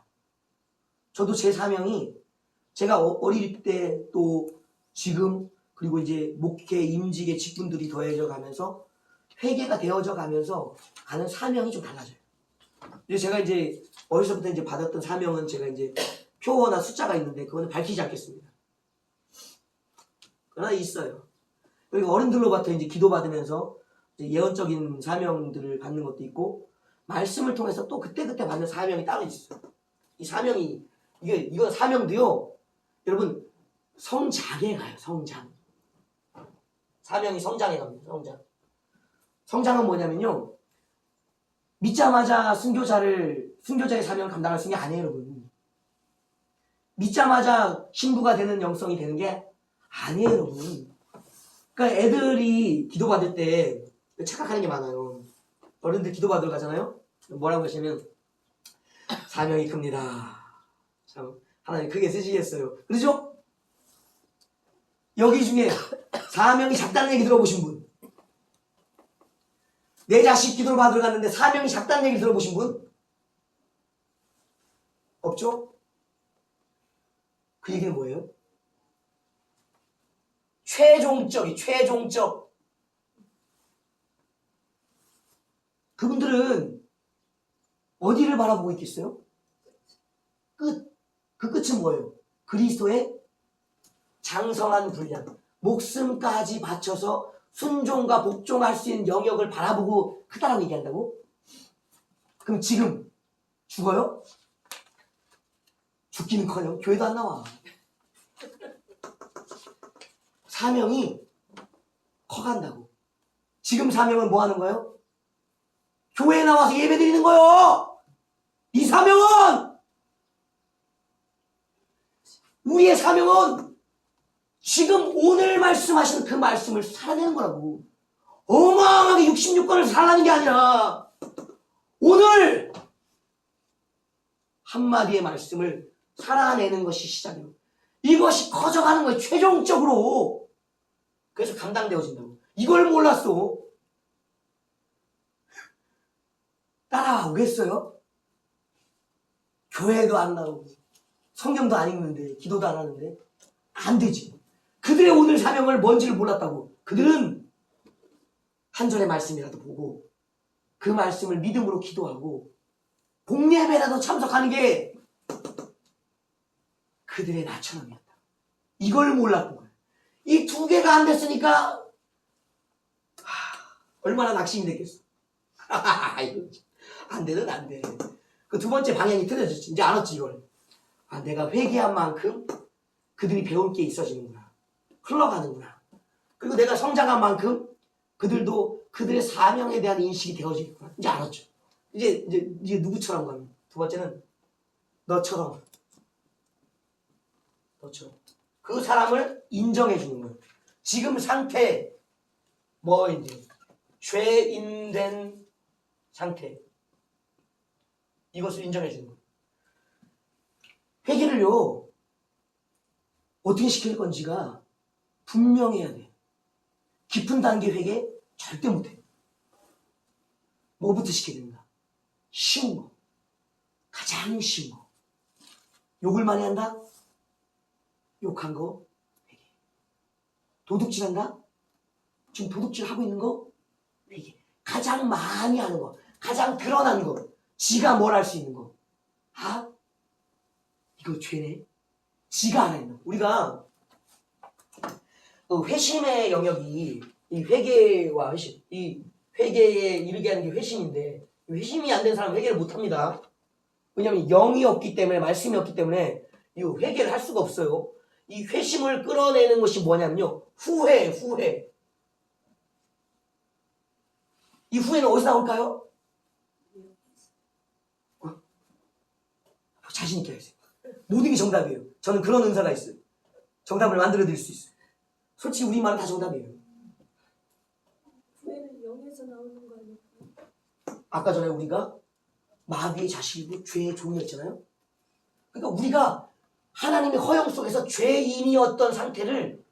저도 제 사명이 제가 어릴 때 또 지금 그리고 이제 목회 임직의 직분들이 더해져 가면서 회개가 되어져 가면서 가는 사명이 좀 달라져요. 그래서 제가 이제 어려서부터 이제 받았던 사명은 제가 이제 표어나 숫자가 있는데 그거는 밝히지 않겠습니다. 그러나 있어요. 그리고 어른들로부터 이제 기도받으면서 이제 예언적인 사명들을 받는 것도 있고, 말씀을 통해서 또 그때그때 받는 사명이 따로 있어요. 이 사명이, 이건 사명도요, 여러분, 성장에 가요, 성장. 사명이 성장에 갑니다, 성장. 성장은 뭐냐면요, 믿자마자 순교자의 사명을 감당할 수 있는 게 아니에요, 여러분. 믿자마자 신부가 되는 영성이 되는 게 아니에요, 여러분. 그러니까 애들이 기도받을 때 착각하는 게 많아요. 어른들 기도받으러 가잖아요. 뭐라고 하시면 사명이 큽니다. 참 하나님 크게 쓰시겠어요. 그렇죠? 여기 중에 사명이 작다는 얘기 들어보신 분, 내 자식 기도를 받으러 갔는데 사명이 작다는 얘기 들어보신 분 없죠? 그 얘기는 뭐예요? 최종적. 그분들은 어디를 바라보고 있겠어요? 끝. 그 끝은 뭐예요? 그리스도의 장성한 분량. 목숨까지 바쳐서 순종과 복종할 수 있는 영역을 바라보고 크다라고 얘기한다고? 그럼 지금 죽어요? 죽기는커녕 교회도 안 나와. 사명이 커간다고. 지금 사명은 뭐 하는 거예요? 교회에 나와서 예배 드리는 거예요. 이 사명은, 우리의 사명은 지금 오늘 말씀하시는 그 말씀을 살아내는 거라고. 어마어마하게 66권을 살아내는 게 아니라 오늘 한마디의 말씀을 살아내는 것이 시작이에요. 이것이 커져가는 거예요, 최종적으로. 그래서 감당되어진다고. 이걸 몰랐어. 따라오겠어요? 교회도 안 나오고 성경도 안 읽는데 기도도 안 하는데 안 되지. 그들의 오늘 사명을 뭔지를 몰랐다고. 그들은 한 절의 말씀이라도 보고 그 말씀을 믿음으로 기도하고 복예배라도 참석하는 게 그들의 나처럼이었다. 이걸 몰랐던 거야. 이 두 개가 안 됐으니까 얼마나 낙심이 됐겠어. 안 되는 안 돼. 그 두 번째 방향이 틀어졌지. 이제 알았지 이걸. 내가 회개한 만큼 그들이 배울 게 있어지는구나. 흘러가는구나. 그리고 내가 성장한 만큼 그들도 그들의 사명에 대한 인식이 되어지겠구나. 이제 알았죠. 이제 누구처럼 가면 두 번째는 너처럼 그 사람을 인정해 주는 거예요. 지금 상태 뭐 이제 죄인된 상태 이것을 인정해 주는 거예요. 회개를요 어떻게 시킬 건지가 분명해야 돼. 깊은 단계 회개 절대 못해. 뭐부터 시켜야 된다? 쉬운 거. 가장 쉬운 거. 욕을 많이 한다? 욕한 거 회개. 도둑질 한다? 지금 도둑질 하고 있는 거 회개. 가장 많이 하는 거. 가장 드러나는 거. 지가 뭘 할 수 있는 거. 이거 죄네. 지가 알아 있는 거. 우리가 회심의 영역이 이 회개와 회심, 이 회개에 이르게 하는 게 회심인데 회심이 안 된 사람은 회개를 못 합니다. 왜냐하면 영이 없기 때문에 말씀이 없기 때문에 이 회개를 할 수가 없어요. 이 회심을 끌어내는 것이 뭐냐면요. 후회. 이 후회는 어디서 나올까요? 자신 있게 하세요. 모든 게 정답이에요. 저는 그런 은사가 있어요. 정답을 만들어 드릴 수 있어요. 솔직히 우리 말은 다 정답이에요. 후회는 영에서 나오는 거 아닐까? 아까 전에 우리가 마귀의 자식이고 죄의 종이었잖아요. 그러니까 우리가 하나님의 허영 속에서 죄인이었던 상태를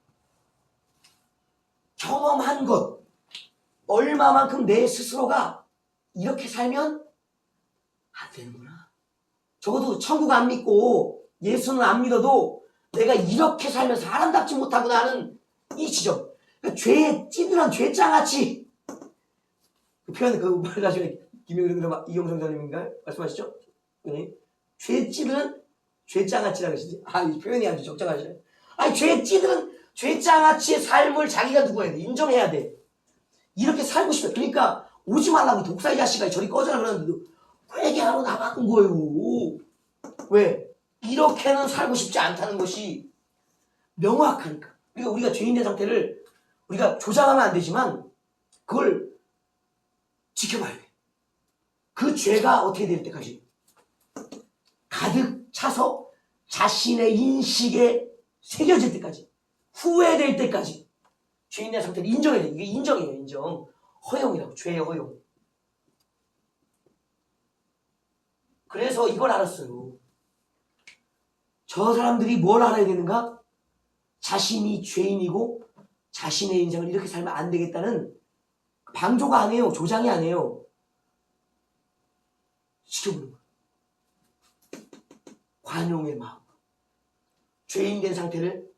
경험한 것, 얼마만큼 내 스스로가 이렇게 살면 안 되는구나. 적어도 천국 안 믿고 예수는 안 믿어도 내가 이렇게 살면서 아름답지 못하구나 하는 이 지점. 그러니까 죄에 찌들한 죄장아찌. 그 표현 말하시면 김영선 이경성 장님인가 말씀하시죠? 죄 찌들은 죄장아찌라고 하시지. 이 표현이 아주 적절하시네. 죄 찌들은 죄장아찌의 삶을 자기가 누구 해야 돼? 인정해야 돼. 이렇게 살고 싶어. 그러니까 오지 말라고 독사의 자식아 저리 꺼져라 그러는데도 회개하러 나가는 거예요. 왜? 이렇게는 살고 싶지 않다는 것이 명확하니까. 그러니까 우리가 죄인의 상태를 우리가 조장하면 안 되지만 그걸 지켜봐야 돼. 그 죄가 어떻게 될 때까지 가득 차서 자신의 인식에 새겨질 때까지 후회될 때까지 죄인의 상태를 인정해야 돼. 이게 인정이에요. 인정. 허용이라고. 죄의 허용. 그래서 이걸 알았어요. 저 사람들이 뭘 알아야 되는가? 자신이 죄인이고 자신의 인생을 이렇게 살면 안 되겠다는 방조가 아니에요. 조장이 아니에요. 지켜보는 거예요. 관용의 마음. 죄인된 상태를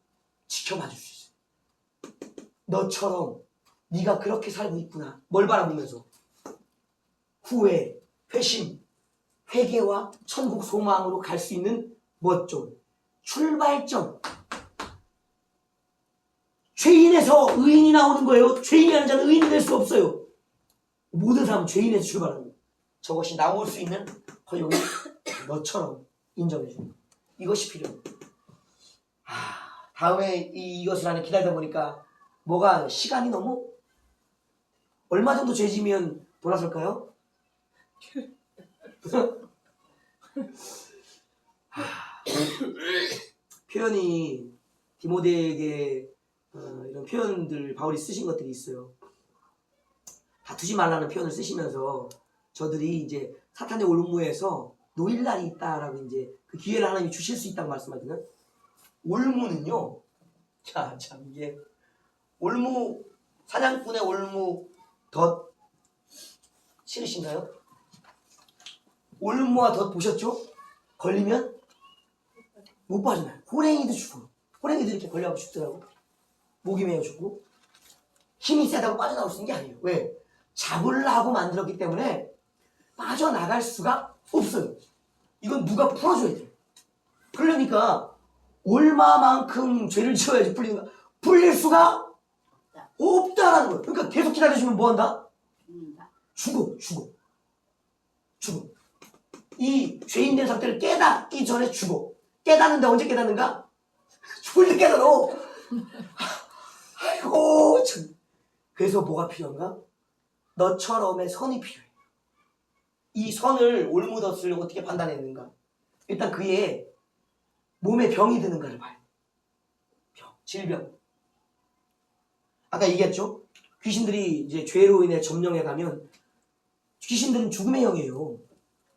지켜봐 줄 수 있어요. 너처럼 네가 그렇게 살고 있구나. 뭘 바라보면서 후회, 회심, 회개와 천국 소망으로 갈 수 있는 뭐죠? 출발점. 죄인에서 의인이 나오는 거예요. 죄인이라는 자는 의인이 될 수 없어요. 모든 사람은 죄인에서 출발하는 거예요. 저것이 나올 수 있는 허용이 너처럼 인정해 주는 거예요. 이것이 필요해요. 다음에 이것을 하나 기다리다 보니까 뭐가 시간이 너무 얼마 정도 죄지면 돌아설까요? 표현이 디모데에게 이런 표현들 바울이 쓰신 것들이 있어요. 다투지 말라는 표현을 쓰시면서 저들이 이제 사탄의 올무에서 놓일 날이 있다라고 이제 그 기회를 하나님이 주실 수 있다고 말씀하시는 올무는요. 참 이게 올무 사냥꾼의 올무 덫 싫으신가요? 올무와 덫 보셨죠? 걸리면 못 빠져나요. 호랭이도 죽어. 호랭이도 이렇게 걸려가고 죽더라고. 목이 메어 죽고. 힘이 세다고 빠져나올 수 있는 게 아니에요. 왜? 잡으려고 만들었기 때문에 빠져나갈 수가 없어요. 이건 누가 풀어줘야 돼요. 그러니까 얼마만큼 죄를 지어야지 풀리는가? 풀릴 수가 없다라는 거예요. 그러니까 계속 기다려주면 뭐 한다? 죽어. 이 죄인된 상태를 깨닫기 전에 죽어. 깨닫는데 언제 깨닫는가? 죽을 때 깨달아. 아이고 참. 그래서 뭐가 필요한가? 너처럼의 선이 필요해. 이 선을 올무덧을 어떻게 판단했는가? 일단 그의 몸에 병이 드는가를 봐요. 질병. 아까 얘기했죠? 귀신들이 이제 죄로 인해 점령해 가면 귀신들은 죽음의 영이에요.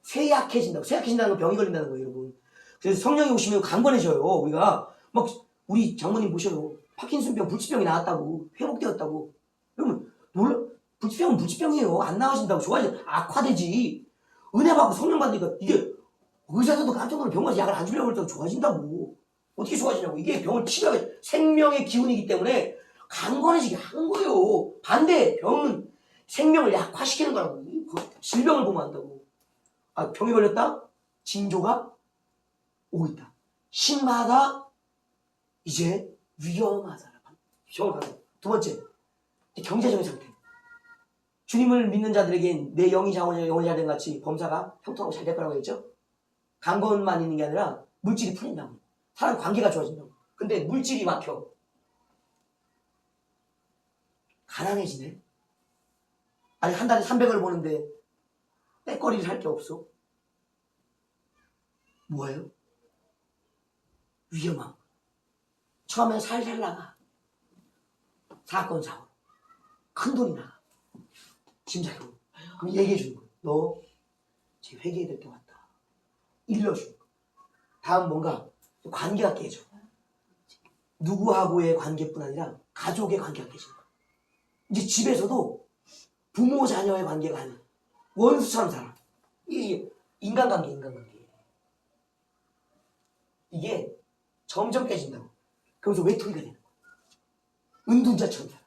쇠약해진다고. 쇠약해진다는 건 병이 걸린다는 거예요, 여러분. 그래서 성령이 오시면 강건해져요. 우리가 막 우리 장모님 보셔요. 파킨슨병, 불치병이 나왔다고, 회복되었다고. 여러분 놀라. 불치병은 불치병이에요. 안 나아진다고. 좋아지 악화되지. 은혜 받고 성령 받으니까 이게 의사들도 깜짝 놀라. 병원에서 약을 안 주려고 했다고 좋아진다고. 어떻게 좋아지냐고. 이게 병을 치료하게 생명의 기운이기 때문에 강건해지게 하는 거예요. 반대 병은 생명을 약화시키는 거라고. 질병을 보면 안다고. 아, 병이 걸렸다? 징조가 오고 있다. 심하다? 이제 위험하다. 병을 가는. 두 번째, 경제적인 상태. 주님을 믿는 자들에겐 내 영이 영혼이 잘된 같이 범사가 형통하고 잘 될 거라고 했죠? 강건만 있는 게 아니라 물질이 풀린다고. 사람 관계가 좋아진다고. 근데 물질이 막혀. 가난해지네. 아니 한 달에 300을 버는데 빼거리를 할 게 없어. 뭐예요? 위험함. 처음엔 살살 나가. 사건 사고. 큰 돈이 나가. 짐작해보. 그럼 얘기해 주는 거야. 너 지금 회개해야 될 때 왔다. 일러주는 거야. 다음 뭔가 관계가 깨져. 누구하고의 관계뿐 아니라 가족의 관계가 깨진다. 이제 집에서도 부모 자녀의 관계가 아니야. 원수처럼 살아. 이게 인간관계. 이게 점점 깨진다고. 그러면서 외톨이가 되는 거야. 은둔자처럼 살아.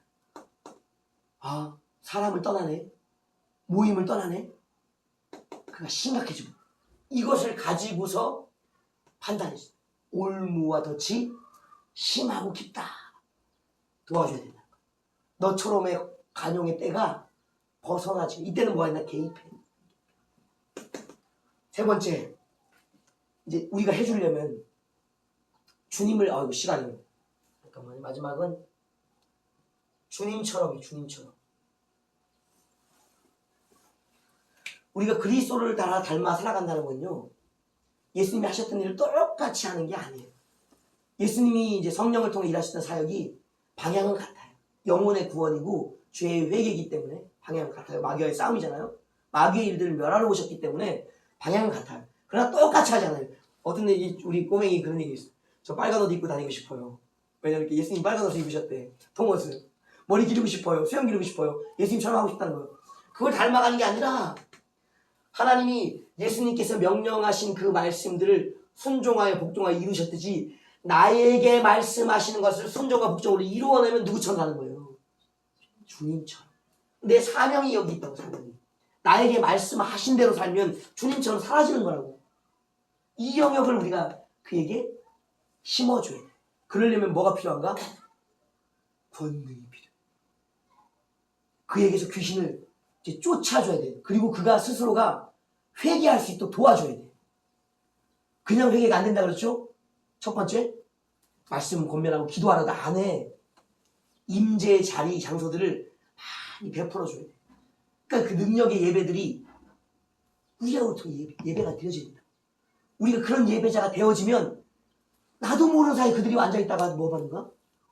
아, 사람을 떠나네. 모임을 떠나네. 그가 심각해지고 이것을 가지고서 판단했어. 올무와 덫이 심하고 깊다. 도와줘야 된다. 너처럼의 간용의 때가 벗어나지. 이때는 뭐 했나? 개입해. 세 번째, 이제 우리가 해주려면 주님을, 이거 시간이네. 잠깐만요. 마지막은 주님처럼. 우리가 그리스도를 닮아 살아간다는 건요, 예수님이 하셨던 일을 똑같이 하는 게 아니에요. 예수님이 이제 성령을 통해 일하셨던 사역이 방향은 같아요. 영혼의 구원이고 죄의 회개이기 때문에 방향은 같아요. 마귀와의 싸움이잖아요. 마귀의 일들을 멸하러 오셨기 때문에 방향은 같아요. 그러나 똑같이 하잖아요. 어떤 얘기, 우리 꼬맹이 그런 얘기 있어요. 저 빨간 옷 입고 다니고 싶어요. 왜냐면 예수님 빨간 옷을 입으셨대. 통옷을. 머리 기르고 싶어요. 수염 기르고 싶어요. 예수님처럼 하고 싶다는 거예요. 그걸 닮아가는 게 아니라 하나님이 예수님께서 명령하신 그 말씀들을 순종하여 복종하여 이루셨듯이 나에게 말씀하시는 것을 순종과 복종으로 이루어내면 누구처럼 사는 거예요? 주님처럼. 내 사명이 여기 있다고. 사명이. 나에게 말씀하신 대로 살면 주님처럼 사라지는 거라고. 이 영역을 우리가 그에게 심어줘야 돼. 그러려면 뭐가 필요한가? 권능이 필요해. 그에게서 귀신을 이제 쫓아줘야 돼. 그리고 그가 스스로가 회개할 수 있도록 도와줘야 돼. 그냥 회개가 안 된다 그랬죠? 첫 번째, 말씀 권면하고 기도하라도 안 해. 임재의 자리, 장소들을 많이 베풀어줘야 돼. 그러니까 그 능력의 예배들이 우리하고 통해 예배가 드려져야 된다. 우리가 그런 예배자가 되어지면 나도 모르는 사이에 그들이 앉아있다가 뭐 하는가?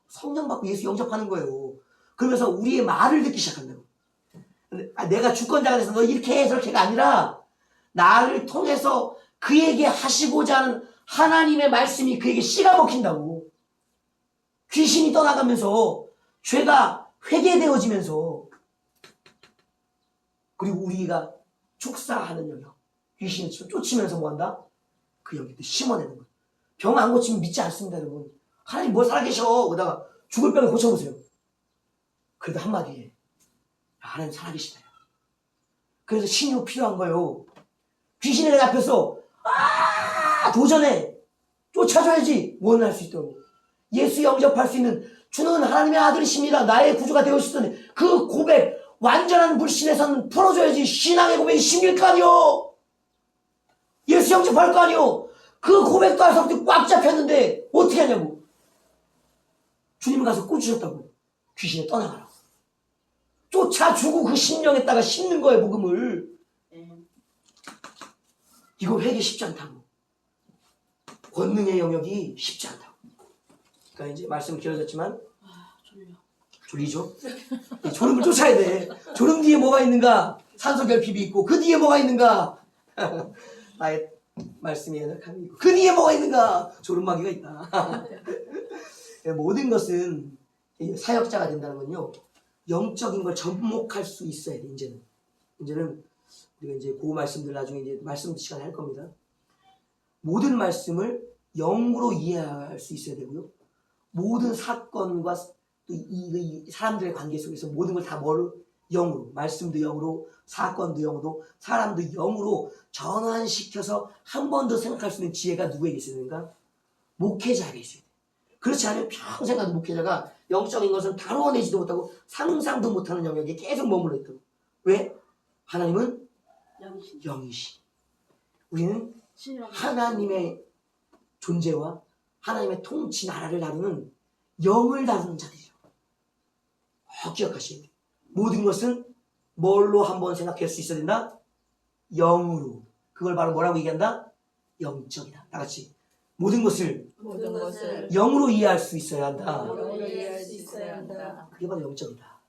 성령 받고 예수 영접하는 거예요. 그러면서 우리의 말을 듣기 시작한다고. 내가 주권자가 돼서 너 이렇게 해 저렇게가 아니라 나를 통해서 그에게 하시고자 하는 하나님의 말씀이 그에게 씨가 먹힌다고. 귀신이 떠나가면서 죄가 회개되어지면서 그리고 우리가 축사하는 영역, 귀신을 쫓으면서 뭐한다? 그 영역을 심어내는 거야. 병 안 고치면 믿지 않습니다, 여러분. 하나님 뭐 살아계셔. 그러다가 죽을 병을 고쳐보세요. 그래도 한마디에 하나님 살아계시다. 그래서 신이 필요한 거예요. 귀신이 내 앞에서 도전해. 쫓아줘야지 원할 수 있도록. 예수 영접할 수 있는 주는 하나님의 아들이십니다. 나의 구주가 되어주셨더니 그 고백 완전한 불신에선 풀어줘야지. 신앙의 고백이 심길 거 아니오. 예수 영접할 거 아니오. 그 고백도 할 수 없이 꽉 잡혔는데 어떻게 하냐고. 주님 가서 꽂으셨다고. 귀신에 떠나가라고. 쫓아주고 그 심령에다가 심는 거예요, 복음을. 이거 회개 쉽지 않다고. 권능의 영역이 쉽지 않다고. 그러니까 이제 말씀 길어졌지만 졸리죠? 졸음을 쫓아야 돼. 졸음 뒤에 뭐가 있는가? 산소 결핍이 있고 그 뒤에 뭐가 있는가? 나의 말씀이 연약함이 있고 그 뒤에 뭐가 있는가? 졸음마귀가 있다. 모든 것은 사역자가 된다는 건요. 영적인 걸 접목할 수 있어야 돼. 이제는 우리가 이제 그 말씀들 나중에 이제 말씀 시간에 할 겁니다. 모든 말씀을 영으로 이해할 수 있어야 되고요. 모든 사건과 또 이 사람들의 관계 속에서 모든 걸 다 뭐로? 영으로. 말씀도 영으로, 사건도 영으로, 사람도 영으로 전환시켜서 한 번 더 생각할 수 있는 지혜가 누구에게 있어야 되는가? 목회자에게 있어야 돼. 그렇지 않으면 평생 가도 목회자가 영적인 것은 다루어내지도 못하고 상상도 못하는 영역에 계속 머물러 있다고. 왜? 하나님은 영이시. 우리는 하나님의 존재와 하나님의 통치 나라를 다루는 영을 다루는 자들이라고. 기억하셔야 돼요. 모든 것은 뭘로 한번 생각할 수 있어야 된다? 영으로. 그걸 바로 뭐라고 얘기한다? 영적이다. 다 같이. 모든 것을 영으로 이해할 수 있어야 한다. 그게 바로 영적이다.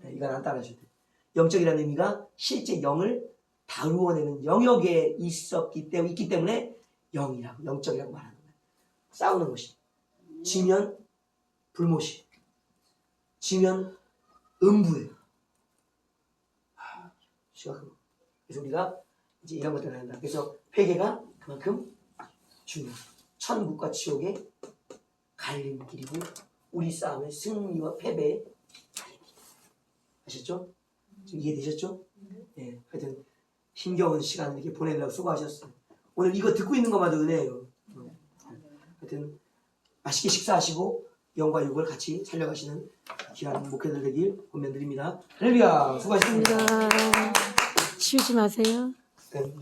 네, 이건 안 따라하셔도 돼요. 영적이라는 의미가 실제 영을 다루어내는 영역에 있기 때문에 영이라고, 영적이라고 말하는 거예요. 싸우는 것이. 지면 불못이. 지면 음부예요. 심각한 거. 그래서 우리가 이제 이런 것들을 한다. 그래서 회개가 그만큼 중요해요. 천국과 지옥의 갈림길이고 우리 싸움의 승리와 패배의 갈림길. 아셨죠? 지금 이해되셨죠? 네. 하여튼 힘겨운 시간을 이렇게 보내려고 수고하셨어요. 오늘 이거 듣고 있는 것마다 은혜예요. 하여튼 맛있게 식사하시고 영과 육을 같이 살려가시는 귀한 목회들 되길 권면드립니다. 할렐루야. 수고하셨습니다. 치우지 마세요. 네.